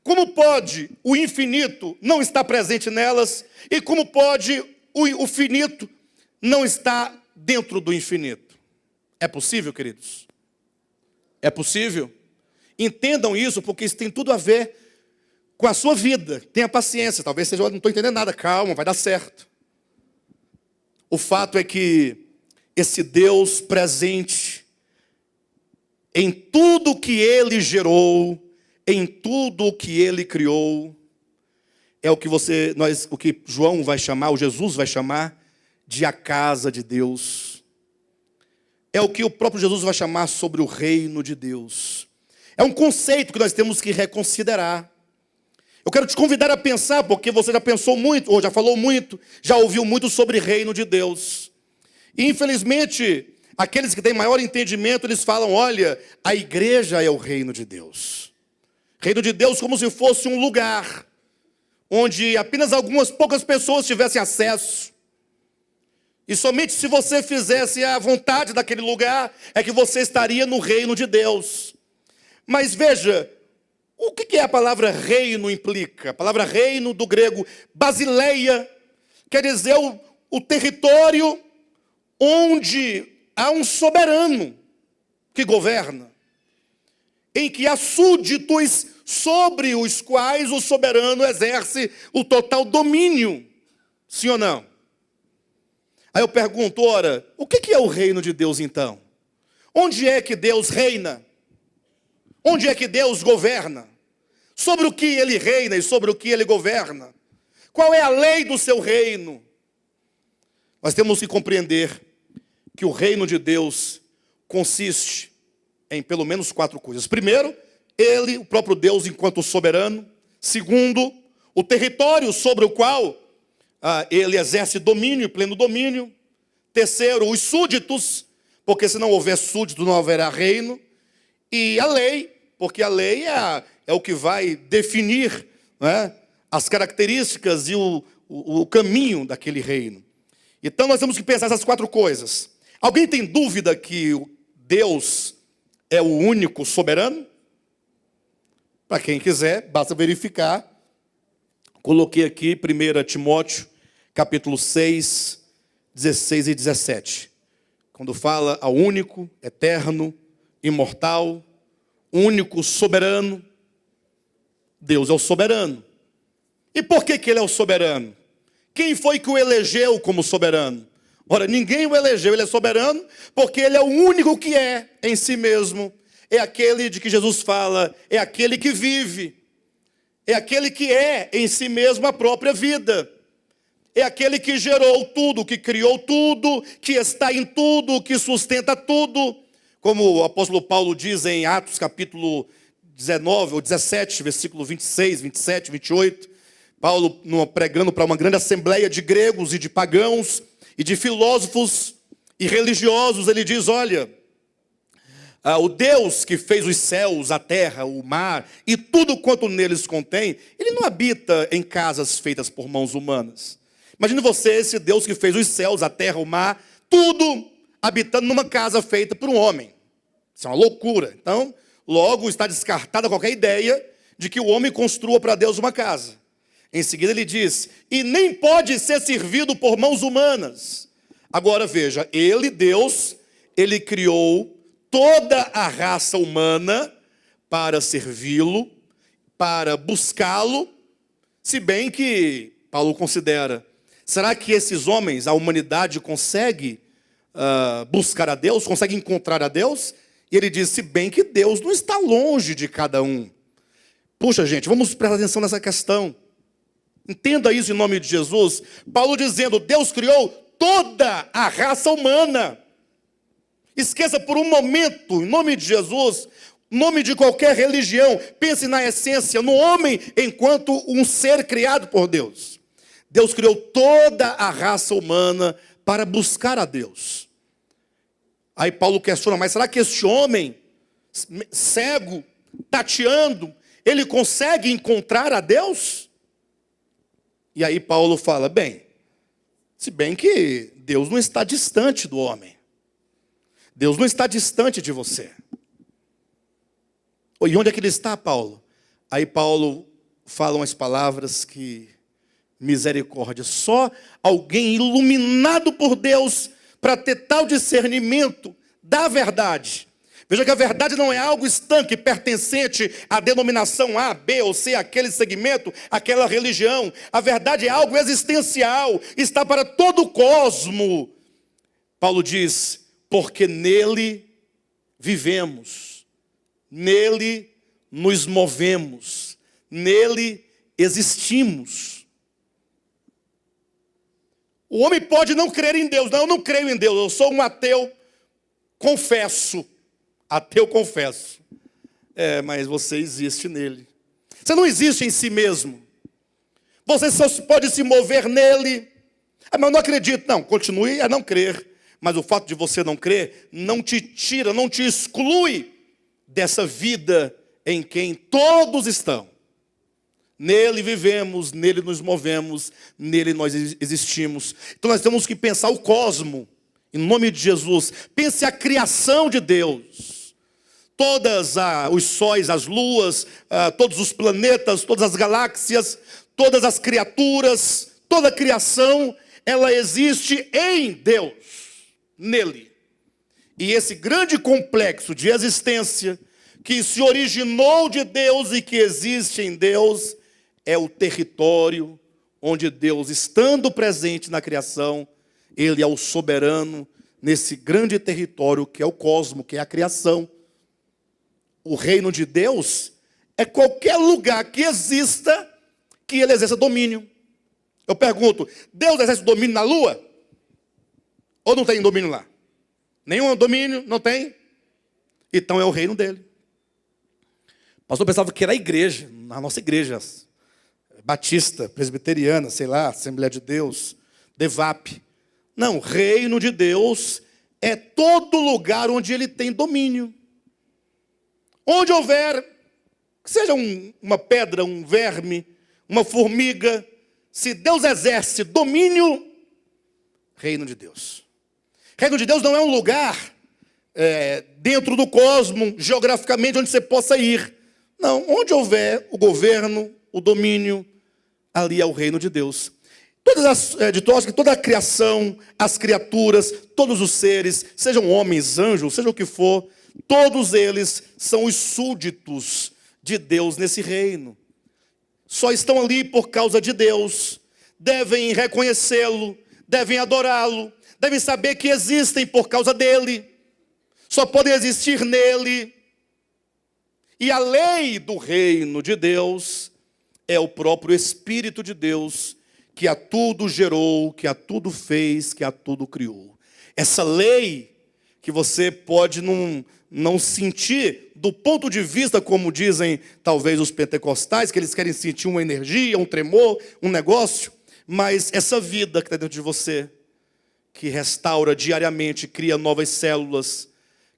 como pode o infinito não estar presente nelas? E como pode o finito não estar dentro do infinito? É possível, queridos? É possível? Entendam isso, porque isso tem tudo a ver com a sua vida. Tenha paciência. Talvez seja, não estou entendendo nada. Calma, vai dar certo. O fato é que esse Deus presente em tudo que Ele gerou, em tudo que Ele criou, é o que o que João vai chamar, o Jesus vai chamar de a casa de Deus. É o que o próprio Jesus vai chamar sobre o reino de Deus. É um conceito que nós temos que reconsiderar. Eu quero te convidar a pensar, porque você já pensou muito, ou já falou muito, já ouviu muito sobre reino de Deus. E infelizmente, aqueles que têm maior entendimento, eles falam, olha, a igreja é o reino de Deus. Reino de Deus como se fosse um lugar onde apenas algumas poucas pessoas tivessem acesso. E somente se você fizesse a vontade daquele lugar, é que você estaria no reino de Deus. Mas veja, o que a palavra reino implica? A palavra reino, do grego basileia, quer dizer o território onde há um soberano que governa, em que há súditos sobre os quais o soberano exerce o total domínio. Sim ou não? Aí eu pergunto, ora, o que é o reino de Deus então? Onde é que Deus reina? Onde é que Deus governa? Sobre o que Ele reina e sobre o que Ele governa? Qual é a lei do seu reino? Nós temos que compreender que o reino de Deus consiste em pelo menos 4 coisas. Primeiro, Ele, o próprio Deus, enquanto soberano. Segundo, o território sobre o qual Ele exerce domínio, pleno domínio. Terceiro, os súditos, porque se não houver súdito não haverá reino. E a lei, porque a lei é o que vai definir, né, as características e o caminho daquele reino. Então nós temos que pensar essas 4 coisas. Alguém tem dúvida que Deus é o único soberano? Para quem quiser, basta verificar. Coloquei aqui 1 Timóteo, capítulo 6, 16 e 17. Quando fala ao único, eterno, imortal, único, soberano. Deus é o soberano. E por que Ele é o soberano? Quem foi que o elegeu como soberano? Ora, ninguém o elegeu, Ele é soberano, porque Ele é o único que é em si mesmo. É aquele de que Jesus fala, é aquele que vive. É aquele que é em si mesmo a própria vida. É aquele que gerou tudo, que criou tudo, que está em tudo, que sustenta tudo. Como o apóstolo Paulo diz em Atos capítulo 19 ou 17, versículo 26, 27, 28. Paulo, pregando para uma grande assembleia de gregos e de pagãos e de filósofos e religiosos, ele diz, olha, o Deus que fez os céus, a terra, o mar e tudo quanto neles contém, Ele não habita em casas feitas por mãos humanas. Imagine você, esse Deus que fez os céus, a terra, o mar, tudo habitando numa casa feita por um homem. Isso é uma loucura. Então, logo está descartada qualquer ideia de que o homem construa para Deus uma casa. Em seguida ele diz, e nem pode ser servido por mãos humanas. Agora veja, Ele, Deus, Ele criou toda a raça humana para servi-lo, para buscá-lo, se bem que Paulo considera, será que esses homens, a humanidade, consegue buscar a Deus, consegue encontrar a Deus? E ele diz, se bem que Deus não está longe de cada um. Puxa, gente, vamos prestar atenção nessa questão. Entenda isso em nome de Jesus. Paulo dizendo, Deus criou toda a raça humana. Esqueça por um momento, em nome de Jesus, nome de qualquer religião, pense na essência, no homem enquanto um ser criado por Deus. Deus criou toda a raça humana para buscar a Deus. Aí Paulo questiona, mas será que este homem, cego, tateando, ele consegue encontrar a Deus? E aí Paulo fala, bem, se bem que Deus não está distante do homem. Deus não está distante de você. E onde é que Ele está, Paulo? Aí Paulo fala umas palavras que, misericórdia, só alguém iluminado por Deus para ter tal discernimento da verdade, Veja que a verdade não é algo estanque, pertencente à denominação A, B ou C, aquele segmento, aquela religião. A verdade é algo existencial, está para todo o cosmo. Paulo diz, porque nele vivemos, nele nos movemos, nele existimos. O homem pode não crer em Deus. Não, eu não creio em Deus, eu sou um ateu, confesso. Ateu, confesso. Mas você existe nele. Você não existe em si mesmo. Você só pode se mover nele. Mas eu não acredito. Não, continue a não crer. Mas o fato de você não crer não te tira, não te exclui dessa vida em quem todos estão. Nele vivemos, nele nos movemos, nele nós existimos. Então nós temos que pensar o cosmo, em nome de Jesus. Pense a criação de Deus. Todas os sóis, as luas, todos os planetas, todas as galáxias, todas as criaturas, toda a criação, ela existe em Deus, nele. E esse grande complexo de existência que se originou de Deus e que existe em Deus, é o território onde Deus, estando presente na criação, Ele é o soberano nesse grande território que é o cosmo, que é a criação. O reino de Deus é qualquer lugar que exista que Ele exerça domínio. Eu pergunto, Deus exerce domínio na lua? Ou não tem domínio lá? Nenhum domínio, não tem? Então é o reino dele. O pastor pensava que era a igreja, a nossa igreja, batista, presbiteriana, sei lá, Assembleia de Deus, DEVAP. Não, reino de Deus é todo lugar onde Ele tem domínio. Onde houver, que seja uma pedra, um verme, uma formiga, se Deus exerce domínio, reino de Deus. Reino de Deus não é um lugar dentro do cosmo, geograficamente, onde você possa ir. Não, onde houver o governo, o domínio, ali é o reino de Deus. Toda a criação, as criaturas, todos os seres, sejam homens, anjos, seja o que for, todos eles são os súditos de Deus nesse reino. Só estão ali por causa de Deus. Devem reconhecê-lo, devem adorá-lo, devem saber que existem por causa dele. Só podem existir nele. E a lei do reino de Deus é o próprio Espírito de Deus, que a tudo gerou, que a tudo fez, que a tudo criou. Essa lei que você pode não sentir, do ponto de vista, como dizem talvez os pentecostais, que eles querem sentir uma energia, um tremor, um negócio, mas essa vida que está dentro de você, que restaura diariamente, cria novas células,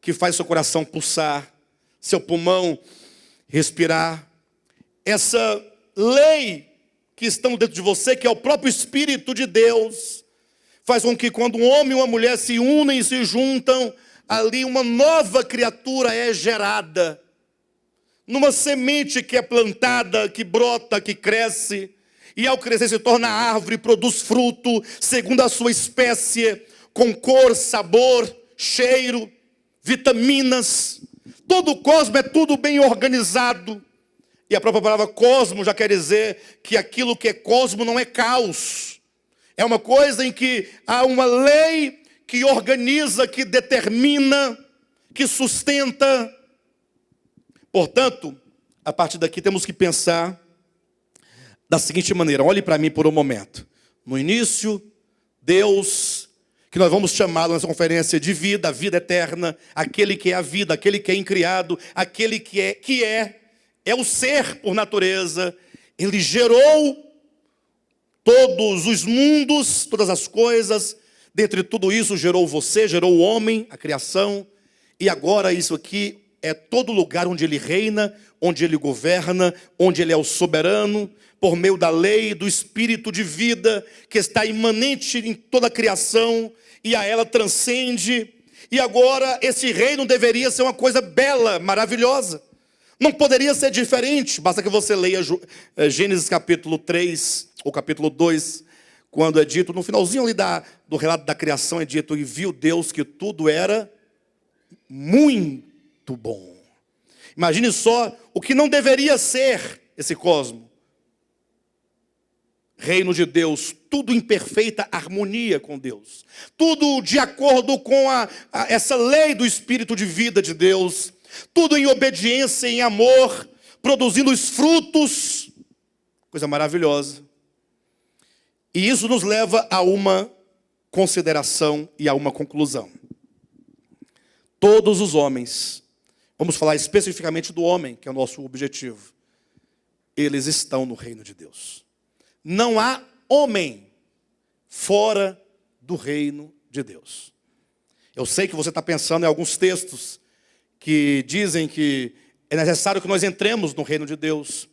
que faz seu coração pulsar, seu pulmão respirar, essa lei que estão dentro de você, que é o próprio Espírito de Deus, faz com que quando um homem e uma mulher se unem e se juntam, ali uma nova criatura é gerada, numa semente que é plantada, que brota, que cresce, e ao crescer se torna árvore, produz fruto, segundo a sua espécie, com cor, sabor, cheiro, vitaminas. Todo o cosmo é tudo bem organizado. E a própria palavra cosmo já quer dizer que aquilo que é cosmo não é caos. É uma coisa em que há uma lei que organiza, que determina, que sustenta. Portanto, a partir daqui temos que pensar da seguinte maneira. Olhe para mim por um momento. No início, Deus, que nós vamos chamá-lo nessa conferência de vida, a vida eterna, aquele que é a vida, aquele que é incriado, aquele que é o ser por natureza. Ele gerou todos os mundos, todas as coisas. Dentre tudo isso, gerou você, gerou o homem, a criação. E agora isso aqui é todo lugar onde Ele reina, onde Ele governa, onde Ele é o soberano, por meio da lei, do Espírito de vida, que está imanente em toda a criação, e a ela transcende. E agora esse reino deveria ser uma coisa bela, maravilhosa. Não poderia ser diferente. Basta que você leia Gênesis capítulo 3, ou capítulo 2, quando é dito, no finalzinho ali do relato da criação, é dito, e viu Deus que tudo era muito muito bom. Imagine só o que não deveria ser esse cosmo. Reino de Deus, tudo em perfeita harmonia com Deus. Tudo de acordo com essa lei do Espírito de vida de Deus. Tudo em obediência, em amor, produzindo os frutos. Coisa maravilhosa. E isso nos leva a uma consideração e a uma conclusão. Todos os homens, vamos falar especificamente do homem, que é o nosso objetivo, eles estão no reino de Deus. Não há homem fora do reino de Deus. Eu sei que você está pensando em alguns textos que dizem que é necessário que nós entremos no reino de Deus.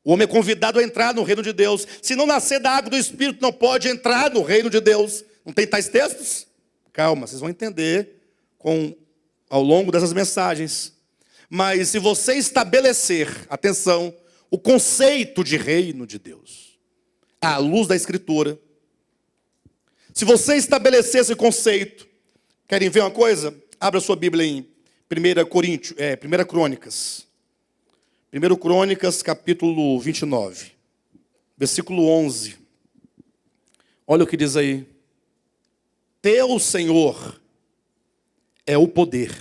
O homem é convidado a entrar no reino de Deus. Se não nascer da água do Espírito, não pode entrar no reino de Deus. Não tem tais textos? Calma, vocês vão entender ao longo dessas mensagens. Mas se você estabelecer, atenção, o conceito de reino de Deus, à luz da Escritura, se você estabelecer esse conceito, querem ver uma coisa? Abra sua Bíblia em 1 Crônicas. 1 Crônicas, capítulo 29, versículo 11. Olha o que diz aí. Teu Senhor é o poder.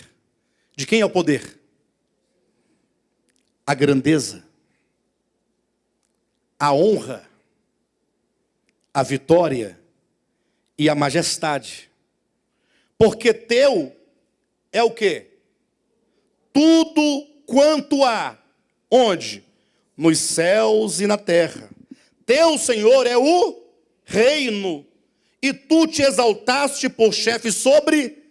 De quem é o poder? A grandeza, a honra, a vitória e a majestade. Porque teu é o quê? Tudo quanto há. Onde? Nos céus e na terra. Teu Senhor é o reino. E tu te exaltaste por chefe sobre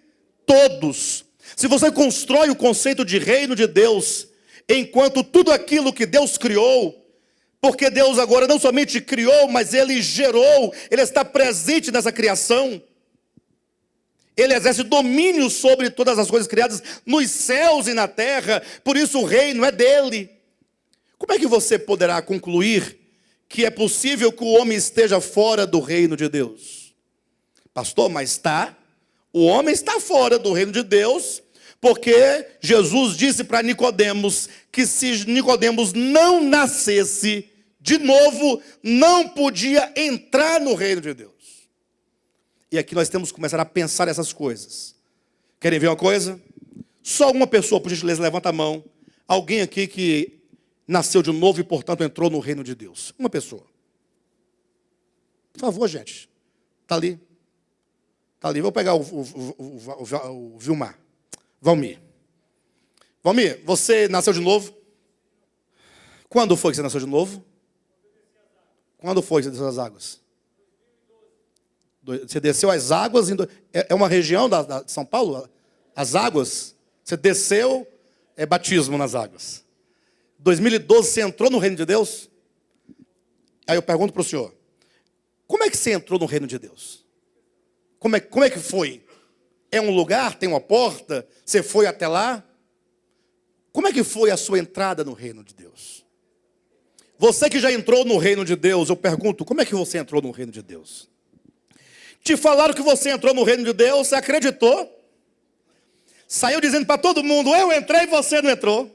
todos. Se você constrói o conceito de reino de Deus, enquanto tudo aquilo que Deus criou, porque Deus agora não somente criou, mas Ele gerou, Ele está presente nessa criação. Ele exerce domínio sobre todas as coisas criadas nos céus e na terra, por isso o reino é dele. Como é que você poderá concluir que é possível que o homem esteja fora do reino de Deus? Pastor, mas está. O homem está fora do reino de Deus, porque Jesus disse para Nicodemos que se Nicodemos não nascesse de novo, não podia entrar no reino de Deus. E aqui nós temos que começar a pensar essas coisas. Querem ver uma coisa? Só uma pessoa, por gentileza, levanta a mão. Alguém aqui que nasceu de novo e, portanto, entrou no reino de Deus. Uma pessoa. Por favor, gente. Está ali. Está ali. Vou pegar o Vilmar. Valmir. Valmir, você nasceu de novo? Quando foi que você nasceu de novo? Quando foi que você desceu as águas? Você desceu as águas, é uma região de São Paulo? As águas, você desceu, é batismo nas águas. 2012 você entrou no reino de Deus? Aí eu pergunto para o senhor, como é que você entrou no reino de Deus? Como é que foi? É um lugar, tem uma porta, você foi até lá? Como é que foi a sua entrada no reino de Deus? Você que já entrou no reino de Deus, eu pergunto, como é que você entrou no reino de Deus? Te falaram que você entrou no reino de Deus, você acreditou? Saiu dizendo para todo mundo, eu entrei e você não entrou.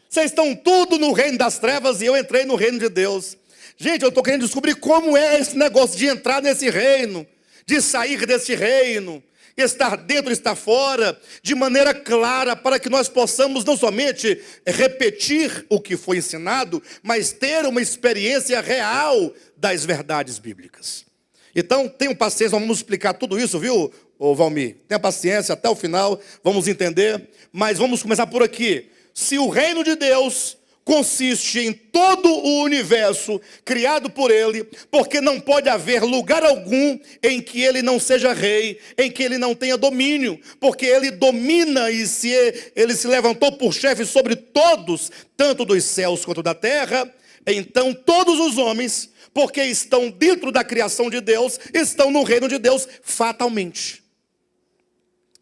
Vocês estão tudo no reino das trevas e eu entrei no reino de Deus. Gente, eu estou querendo descobrir como é esse negócio de entrar nesse reino, de sair desse reino, estar dentro e estar fora, de maneira clara, para que nós possamos não somente repetir o que foi ensinado, mas ter uma experiência real das verdades bíblicas. Então, tenham paciência, vamos explicar tudo isso, viu, Valmir? Tenha paciência até o final, vamos entender, mas vamos começar por aqui. Se o reino de Deus consiste em todo o universo criado por Ele, porque não pode haver lugar algum em que Ele não seja rei, em que Ele não tenha domínio, porque Ele domina e Ele se levantou por chefe sobre todos, tanto dos céus quanto da terra. Então todos os homens, porque estão dentro da criação de Deus, estão no reino de Deus fatalmente.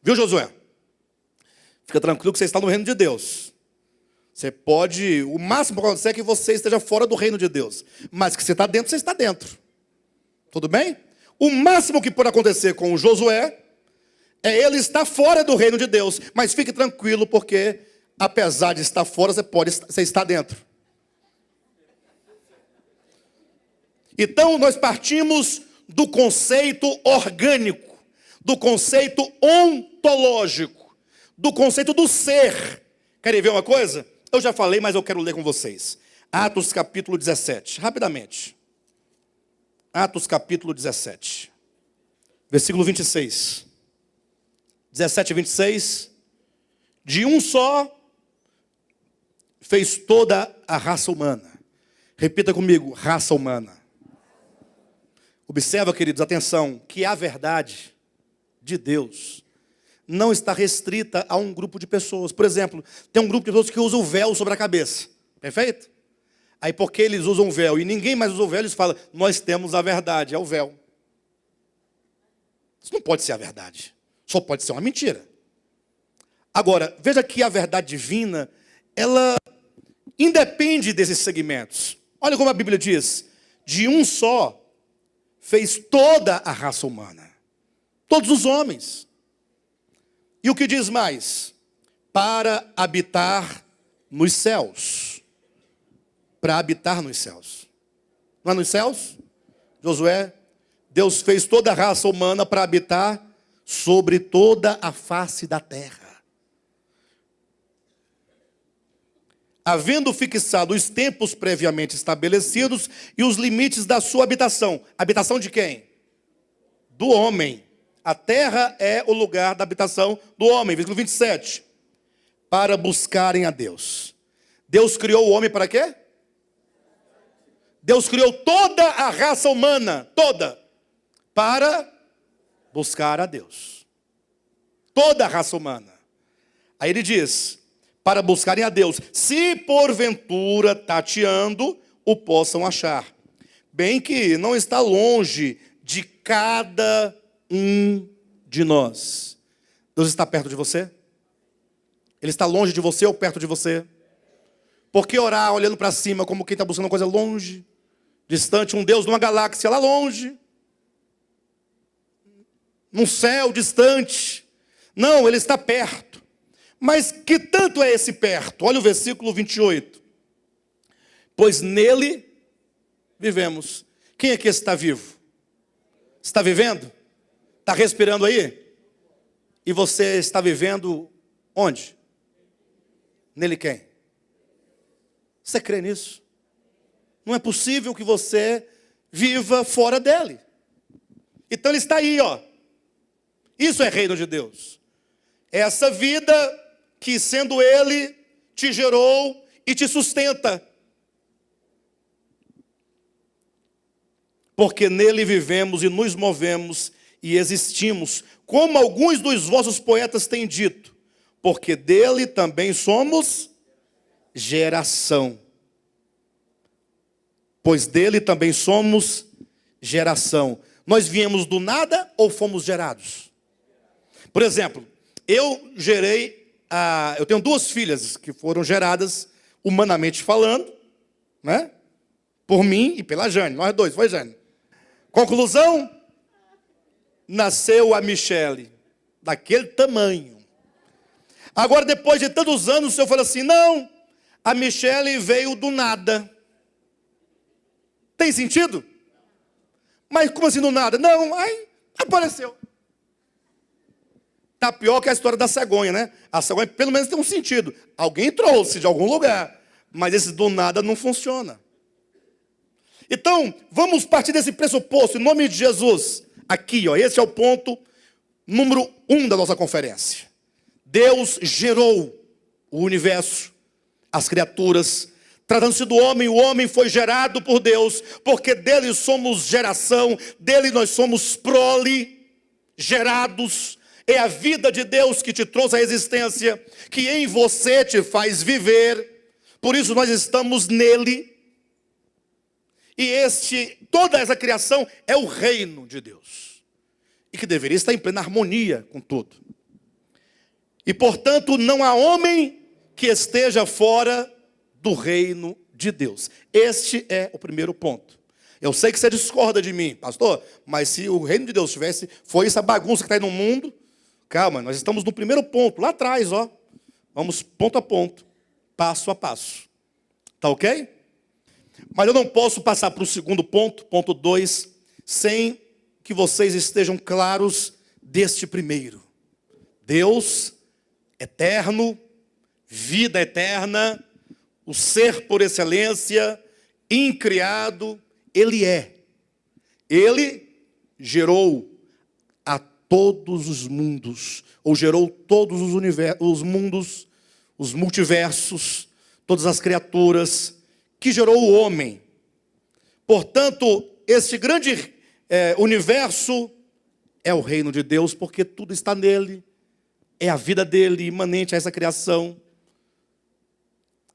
Viu, Josué? Fica tranquilo que você está no reino de Deus. Você pode, o máximo que acontecer é que você esteja fora do reino de Deus. Mas que você está dentro, você está dentro. Tudo bem? O máximo que pode acontecer com o Josué Ele está fora do reino de Deus. Mas fique tranquilo, porque apesar de estar fora, você está dentro. Então nós partimos do conceito orgânico, do conceito ontológico, do conceito do ser. Querem ver uma coisa? Eu já falei, mas eu quero ler com vocês. Atos capítulo 17, rapidamente. Atos capítulo 17, versículo 26. 17 e 26. De um só fez toda a raça humana. Repita comigo, raça humana. Observa, queridos, atenção, que a verdade de Deus não está restrita a um grupo de pessoas. Por exemplo, tem um grupo de pessoas que usa o véu sobre a cabeça. Perfeito? Aí porque eles usam o véu e ninguém mais usa o véu, eles falam, nós temos a verdade, é o véu. Isso não pode ser a verdade. Só pode ser uma mentira. Agora, veja que a verdade divina, ela independe desses segmentos. Olha como a Bíblia diz, de um só fez toda a raça humana. Todos os homens. E o que diz mais? Para habitar nos céus. Para habitar nos céus. Não é nos céus? Josué, Deus fez toda a raça humana para habitar sobre toda a face da terra. Havendo fixado os tempos previamente estabelecidos e os limites da sua habitação. Habitação de quem? Do homem. A terra é o lugar da habitação do homem. Versículo 27. Para buscarem a Deus. Deus criou o homem para quê? Deus criou toda a raça humana, toda, para buscar a Deus. Toda a raça humana. Aí ele diz, para buscarem a Deus, se porventura, tateando, o possam achar. Bem que não está longe de cada um de nós. Deus está perto de você? Ele está longe de você ou perto de você? Por que orar olhando para cima como quem está buscando uma coisa longe? Distante, um Deus numa galáxia lá longe. Num céu distante. Não, Ele está perto. Mas que tanto é esse perto? Olha o versículo 28. Pois nele vivemos. Quem aqui está vivo? Está vivendo? Está respirando aí? E você está vivendo onde? Nele quem? Você crê nisso? Não é possível que você viva fora dele. Então ele está aí, ó. Isso é reino de Deus. É essa vida que, sendo ele, te gerou e te sustenta. Porque nele vivemos e nos movemos e existimos, como alguns dos vossos poetas têm dito, porque dele também somos geração. Pois dele também somos geração. Nós viemos do nada ou fomos gerados? Por exemplo, eu tenho duas filhas que foram geradas, humanamente falando, né? Por mim e pela Jane, nós dois, foi Jane. Conclusão, nasceu a Michele, daquele tamanho. Agora, depois de tantos anos, o senhor fala assim, não, a Michele veio do nada. Tem sentido? Mas como assim do nada? Não, aí apareceu. Tá pior que a história da cegonha, né? A cegonha pelo menos tem um sentido. Alguém trouxe de algum lugar. Mas esse do nada não funciona. Então, vamos partir desse pressuposto, em nome de Jesus. Aqui, ó, esse é o ponto número 1 da nossa conferência. Deus gerou o universo, as criaturas. Tratando-se do homem, o homem foi gerado por Deus, porque dele somos geração, dele nós somos prole, gerados. É a vida de Deus que te trouxe a existência, que em você te faz viver. Por isso nós estamos nele. E toda essa criação é o reino de Deus. E que deveria estar em plena harmonia com tudo. E portanto não há homem que esteja fora do reino de Deus. Este é o primeiro ponto. Eu sei que você discorda de mim, pastor, mas se o reino de Deus foi essa bagunça que está aí no mundo, Calma, nós estamos no primeiro ponto, lá atrás, ó. Vamos ponto a ponto, passo a passo. Tá ok? Mas eu não posso passar para o segundo ponto, ponto 2, sem que vocês estejam claros deste primeiro. Deus, eterno, vida eterna, o ser por excelência, incriado, Ele é. Ele gerou a todos os mundos, ou gerou todos os mundos, os multiversos, todas as criaturas, que gerou o homem. Portanto, esse grande universo é o reino de Deus, porque tudo está nele, é a vida dele, imanente a essa criação.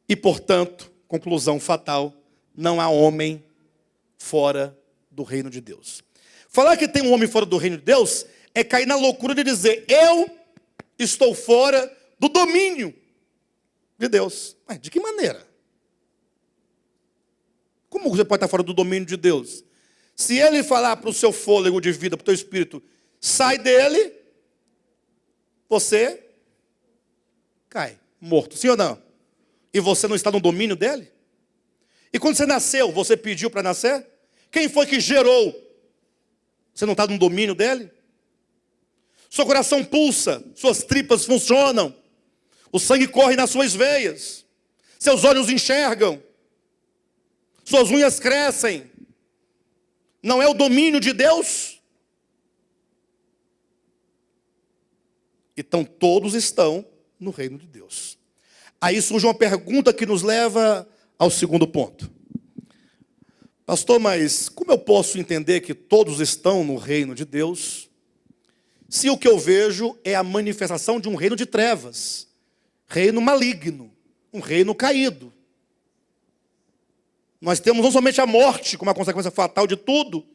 E, portanto, conclusão fatal, não há homem fora do reino de Deus. Falar que tem um homem fora do reino de Deus é cair na loucura de dizer, eu estou fora do domínio de Deus. Mas de que maneira? Como você pode estar fora do domínio de Deus? Se ele falar para o seu fôlego de vida, para o teu espírito, sai dele, você cai, morto. Sim ou não? E você não está no domínio dele? E quando você nasceu, você pediu para nascer? Quem foi que gerou? Você não está no domínio dele? Seu coração pulsa, suas tripas funcionam, o sangue corre nas suas veias, seus olhos enxergam, suas unhas crescem. Não é o domínio de Deus? Então todos estão no reino de Deus. Aí surge uma pergunta que nos leva ao segundo ponto. Pastor, mas como eu posso entender que todos estão no reino de Deus, se o que eu vejo é a manifestação de um reino de trevas, reino maligno, um reino caído? Nós temos não somente a morte como a consequência fatal de tudo,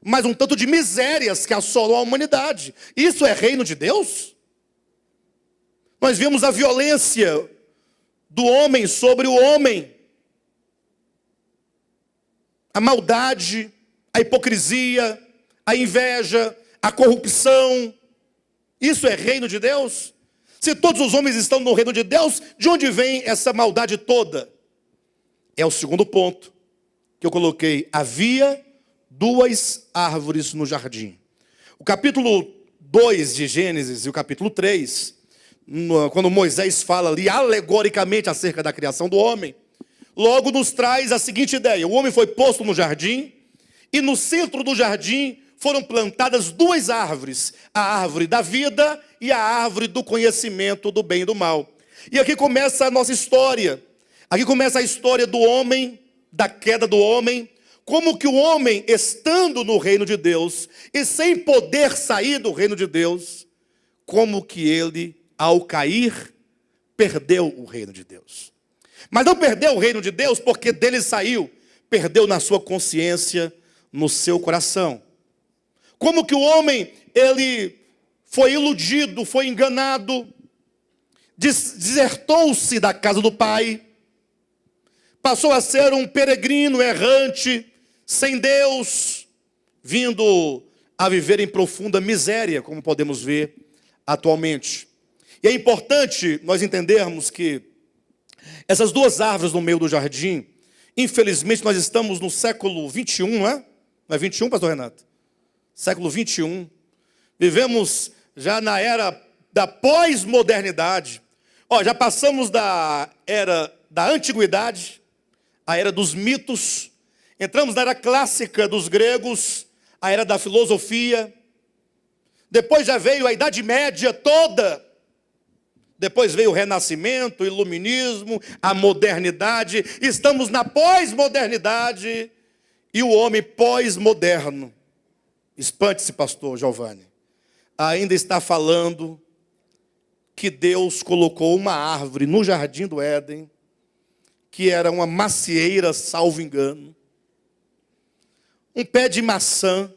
mas um tanto de misérias que assolam a humanidade. Isso é reino de Deus? Nós vimos a violência do homem sobre o homem, a maldade, a hipocrisia, a inveja, a corrupção. Isso é reino de Deus? Se todos os homens estão no reino de Deus, de onde vem essa maldade toda? É o segundo ponto que eu coloquei. Havia duas árvores no jardim. O capítulo 2 de Gênesis e o capítulo 3, quando Moisés fala ali alegoricamente acerca da criação do homem, logo nos traz a seguinte ideia. O homem foi posto no jardim e no centro do jardim foram plantadas duas árvores, a árvore da vida e a árvore do conhecimento do bem e do mal. E aqui começa a nossa história. Aqui começa a história do homem, da queda do homem, como que o homem, estando no reino de Deus e sem poder sair do reino de Deus, como que ele, ao cair, perdeu o reino de Deus. Mas não perdeu o reino de Deus porque dele saiu, perdeu na sua consciência, no seu coração. Como que o homem, ele foi iludido, foi enganado, desertou-se da casa do pai, passou a ser um peregrino errante, sem Deus, vindo a viver em profunda miséria, como podemos ver atualmente. E é importante nós entendermos que essas duas árvores no meio do jardim, infelizmente nós estamos no século 21, não é? Não é 21, pastor Renato? Século 21. Vivemos já na era da pós-modernidade. Já passamos da era da antiguidade, a era dos mitos. Entramos na era clássica dos gregos, a era da filosofia. Depois já veio a Idade Média toda. Depois veio o Renascimento, o Iluminismo, a modernidade. Estamos na pós-modernidade e o homem pós-moderno. Espante-se, pastor Giovanni. Ainda está falando que Deus colocou uma árvore no jardim do Éden, que era uma macieira, salvo engano, um pé de maçã,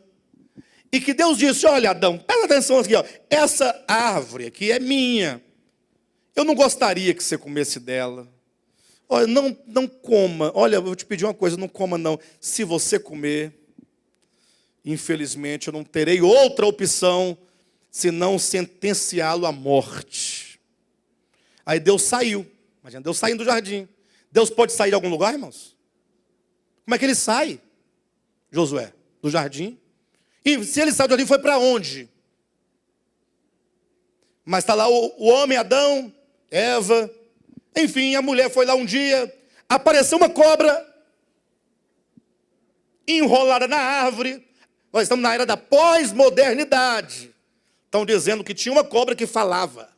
e que Deus disse, olha Adão, presta atenção aqui, essa árvore aqui é minha. Eu não gostaria que você comesse dela. Olha, não coma. Olha, eu vou te pedir uma coisa, não coma não. Se você comer, infelizmente eu não terei outra opção senão sentenciá-lo à morte. Aí Deus saiu. Imagina, Deus saindo do jardim. Deus pode sair de algum lugar, irmãos? Como é que ele sai, Josué? Do jardim? E se ele saiu do jardim, foi para onde? Mas está lá o homem, Adão, Eva. Enfim, a mulher foi lá um dia. Apareceu uma cobra enrolada na árvore. Nós estamos na era da pós-modernidade. Estão dizendo que tinha uma cobra que falava.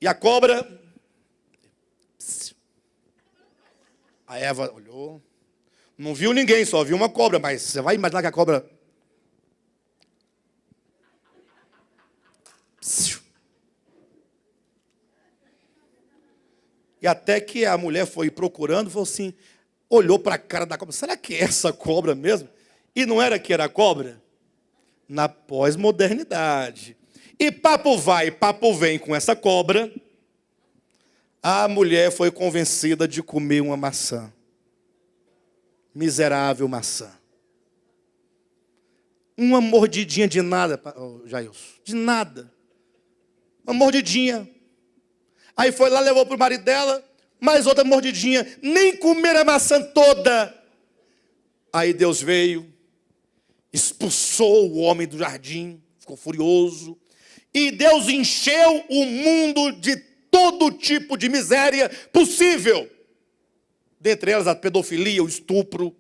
E a cobra... A Eva olhou. Não viu ninguém, só viu uma cobra. Mas você vai imaginar que a cobra... E até que a mulher foi procurando, falou assim... Olhou para a cara da cobra. Será que é essa cobra mesmo? E não era que era cobra? Na pós-modernidade. E papo vai, papo vem com essa cobra. A mulher foi convencida de comer uma maçã. Miserável maçã. Uma mordidinha de nada, Jailson. De nada. Uma mordidinha. Aí foi lá, levou para o marido dela. Mais outra mordidinha. Nem comer a maçã toda. Aí Deus veio. Expulsou o homem do jardim. Ficou furioso. E Deus encheu o mundo de todo tipo de miséria possível. Dentre elas a pedofilia, o estupro,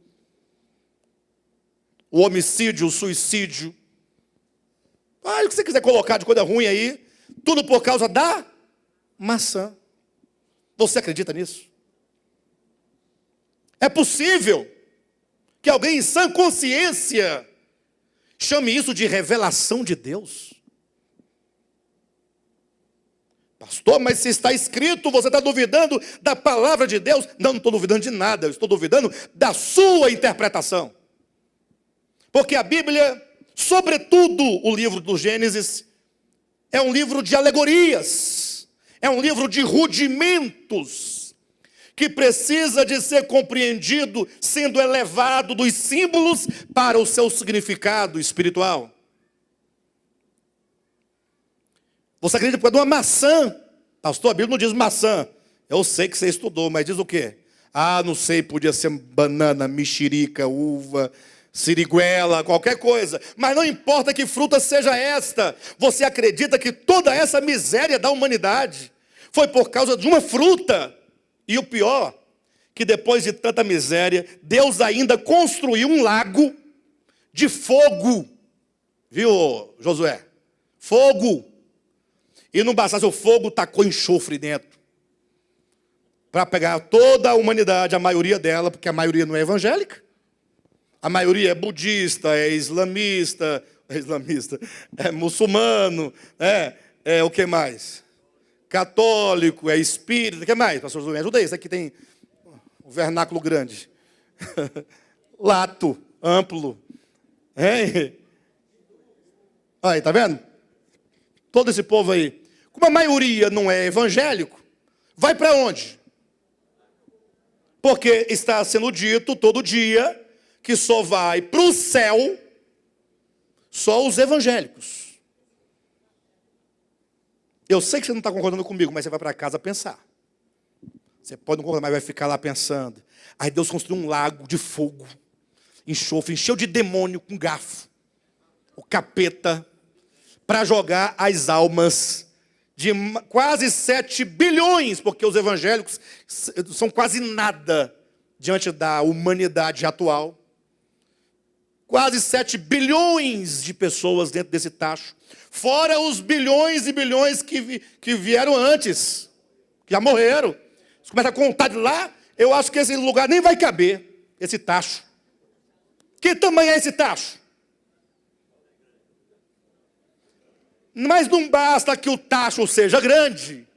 o homicídio, o suicídio. O que você quiser colocar de coisa ruim aí, tudo por causa da maçã. Você acredita nisso? É possível que alguém em sã consciência chame isso de revelação de Deus? Pastor, mas se está escrito, você está duvidando da palavra de Deus? Não estou duvidando de nada, eu estou duvidando da sua interpretação. Porque a Bíblia, sobretudo o livro do Gênesis, é um livro de alegorias, é um livro de rudimentos, que precisa de ser compreendido, sendo elevado dos símbolos para o seu significado espiritual. Você acredita por causa de uma maçã? Pastor, a Bíblia não diz maçã. Eu sei que você estudou, mas diz o quê? Não sei, podia ser banana, mexerica, uva, siriguela, qualquer coisa. Mas não importa que fruta seja esta. Você acredita que toda essa miséria da humanidade foi por causa de uma fruta? E o pior, que depois de tanta miséria, Deus ainda construiu um lago de fogo. Viu, Josué? Fogo. E não bastasse o fogo, tacou enxofre dentro. Para pegar toda a humanidade, a maioria dela, porque a maioria não é evangélica. A maioria é budista, é islamista, é muçulmano, é o que mais? Católico, é espírita, o que mais? Pastor, me ajuda aí, isso aqui tem um vernáculo grande. Lato, amplo. Aí, tá vendo? Todo esse povo aí. Como a maioria não é evangélico, vai para onde? Porque está sendo dito todo dia que só vai para o céu só os evangélicos. Eu sei que você não está concordando comigo, mas você vai para casa pensar. Você pode não concordar, mas vai ficar lá pensando. Aí Deus construiu um lago de fogo, enxofre, encheu de demônio com garfo, o capeta, para jogar as almas de quase 7 bilhões, porque os evangélicos são quase nada diante da humanidade atual. Quase 7 bilhões de pessoas dentro desse tacho. Fora os bilhões e bilhões que vieram antes, que já morreram. Você começa a contar de lá, eu acho que esse lugar nem vai caber, esse tacho. Que tamanho é esse tacho? Mas não basta que o tacho seja grande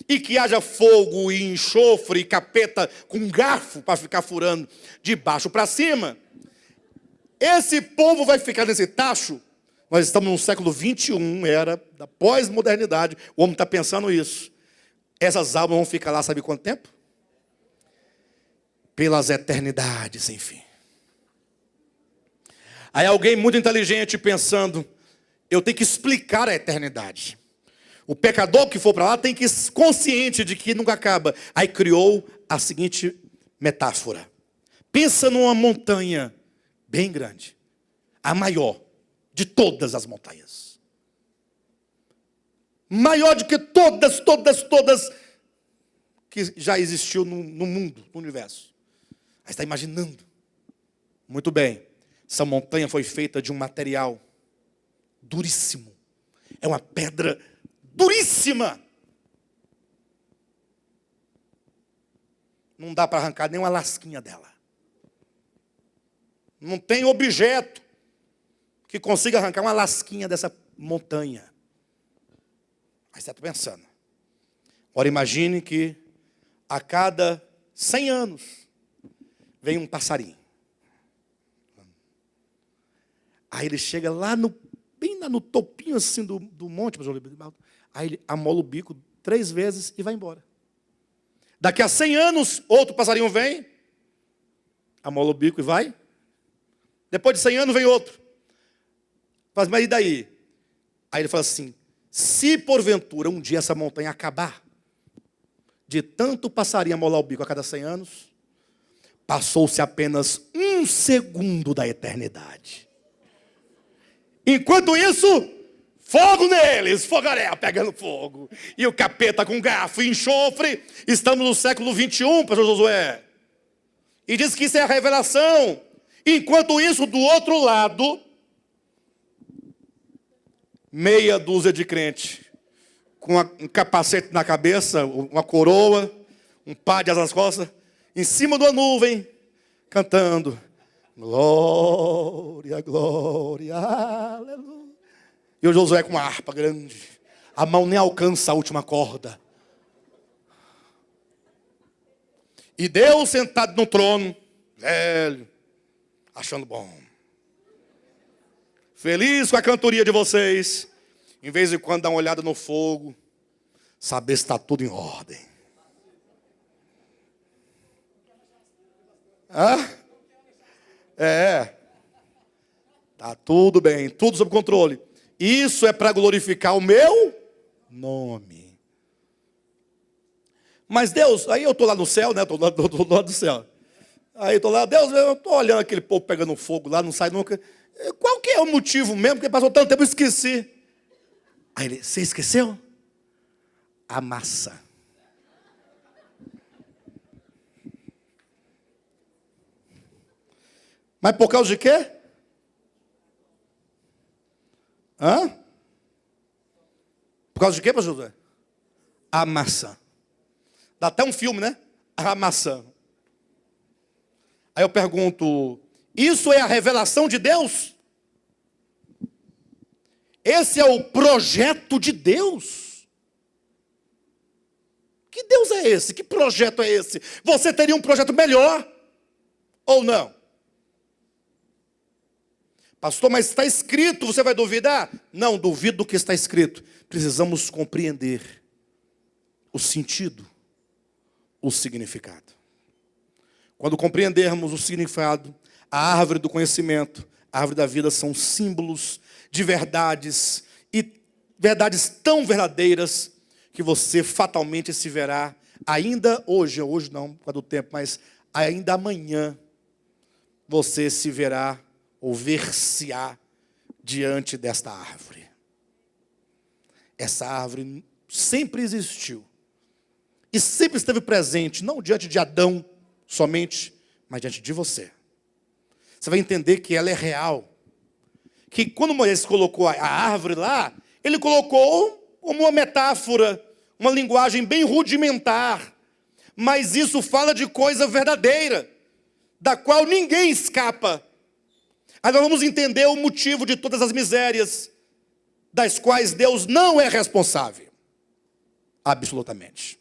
e que haja fogo e enxofre e capeta com garfo para ficar furando de baixo para cima. Esse povo vai ficar nesse tacho. Nós estamos no século 21, era da pós-modernidade. O homem está pensando isso. Essas almas vão ficar lá, sabe quanto tempo? Pelas eternidades, sem fim. Aí alguém muito inteligente pensando... Eu tenho que explicar a eternidade. O pecador que for para lá tem que ser consciente de que nunca acaba. Aí criou a seguinte metáfora. Pensa numa montanha bem grande. A maior de todas as montanhas. Maior do que todas que já existiu no mundo, no universo. Aí está imaginando. Muito bem. Essa montanha foi feita de um material duríssimo. É uma pedra duríssima. Não dá para arrancar nem uma lasquinha dela. Não tem objeto que consiga arrancar uma lasquinha dessa montanha. Aí você está pensando. Agora imagine que a cada 100 anos vem um passarinho. Aí ele chega lá bem lá no topinho assim do monte, aí ele amola o bico 3 vezes e vai embora. Daqui a 100 anos, outro passarinho vem, amola o bico e vai. Depois de 100 anos vem outro. Mas e daí? Aí ele fala assim, se porventura um dia essa montanha acabar, de tanto passarinho amolar o bico a cada 100 anos, passou-se apenas 1 segundo da eternidade. Enquanto isso, fogo neles, fogaréu pegando fogo. E o capeta com garfo e enxofre. Estamos no século 21, pastor Josué. E diz que isso é a revelação. Enquanto isso, do outro lado, meia dúzia de crente, com um capacete na cabeça, uma coroa, um pá de asas nas costas, em cima de uma nuvem, cantando. Glória, glória, aleluia. E o Josué com uma harpa grande. A mão nem alcança a última corda. E Deus sentado no trono, velho, achando bom. Feliz com a cantoria de vocês. Em vez de quando dá uma olhada no fogo, saber se está tudo em ordem. Hã? Tá tudo bem, tudo sob controle. Isso é para glorificar o meu nome. Mas Deus, aí eu estou lá no céu, né? Estou lá do céu. Aí eu estou lá, Deus, eu estou olhando aquele povo pegando fogo lá, não sai nunca. Qual que é o motivo mesmo? Porque passou tanto tempo, eu esqueci. Aí ele, você esqueceu? A massa. Mas por causa de quê? Hã? Por causa de quê, pastor José? A maçã. Dá até um filme, né? A maçã. Aí eu pergunto, isso é a revelação de Deus? Esse é o projeto de Deus? Que Deus é esse? Que projeto é esse? Você teria um projeto melhor ou não? Pastor, mas está escrito, você vai duvidar? Não, duvido do que está escrito. Precisamos compreender o sentido, o significado. Quando compreendermos o significado, a árvore do conhecimento, a árvore da vida são símbolos de verdades, e verdades tão verdadeiras, que você fatalmente se verá, ainda hoje não, por causa do tempo, mas ainda amanhã, você se verá, ou ver-se-á diante desta árvore. Essa árvore sempre existiu. E sempre esteve presente, não diante de Adão somente, mas diante de você. Você vai entender que ela é real. Que quando Moisés colocou a árvore lá, ele colocou como uma metáfora, uma linguagem bem rudimentar. Mas isso fala de coisa verdadeira, da qual ninguém escapa. Aí nós vamos entender o motivo de todas as misérias, das quais Deus não é responsável. Absolutamente.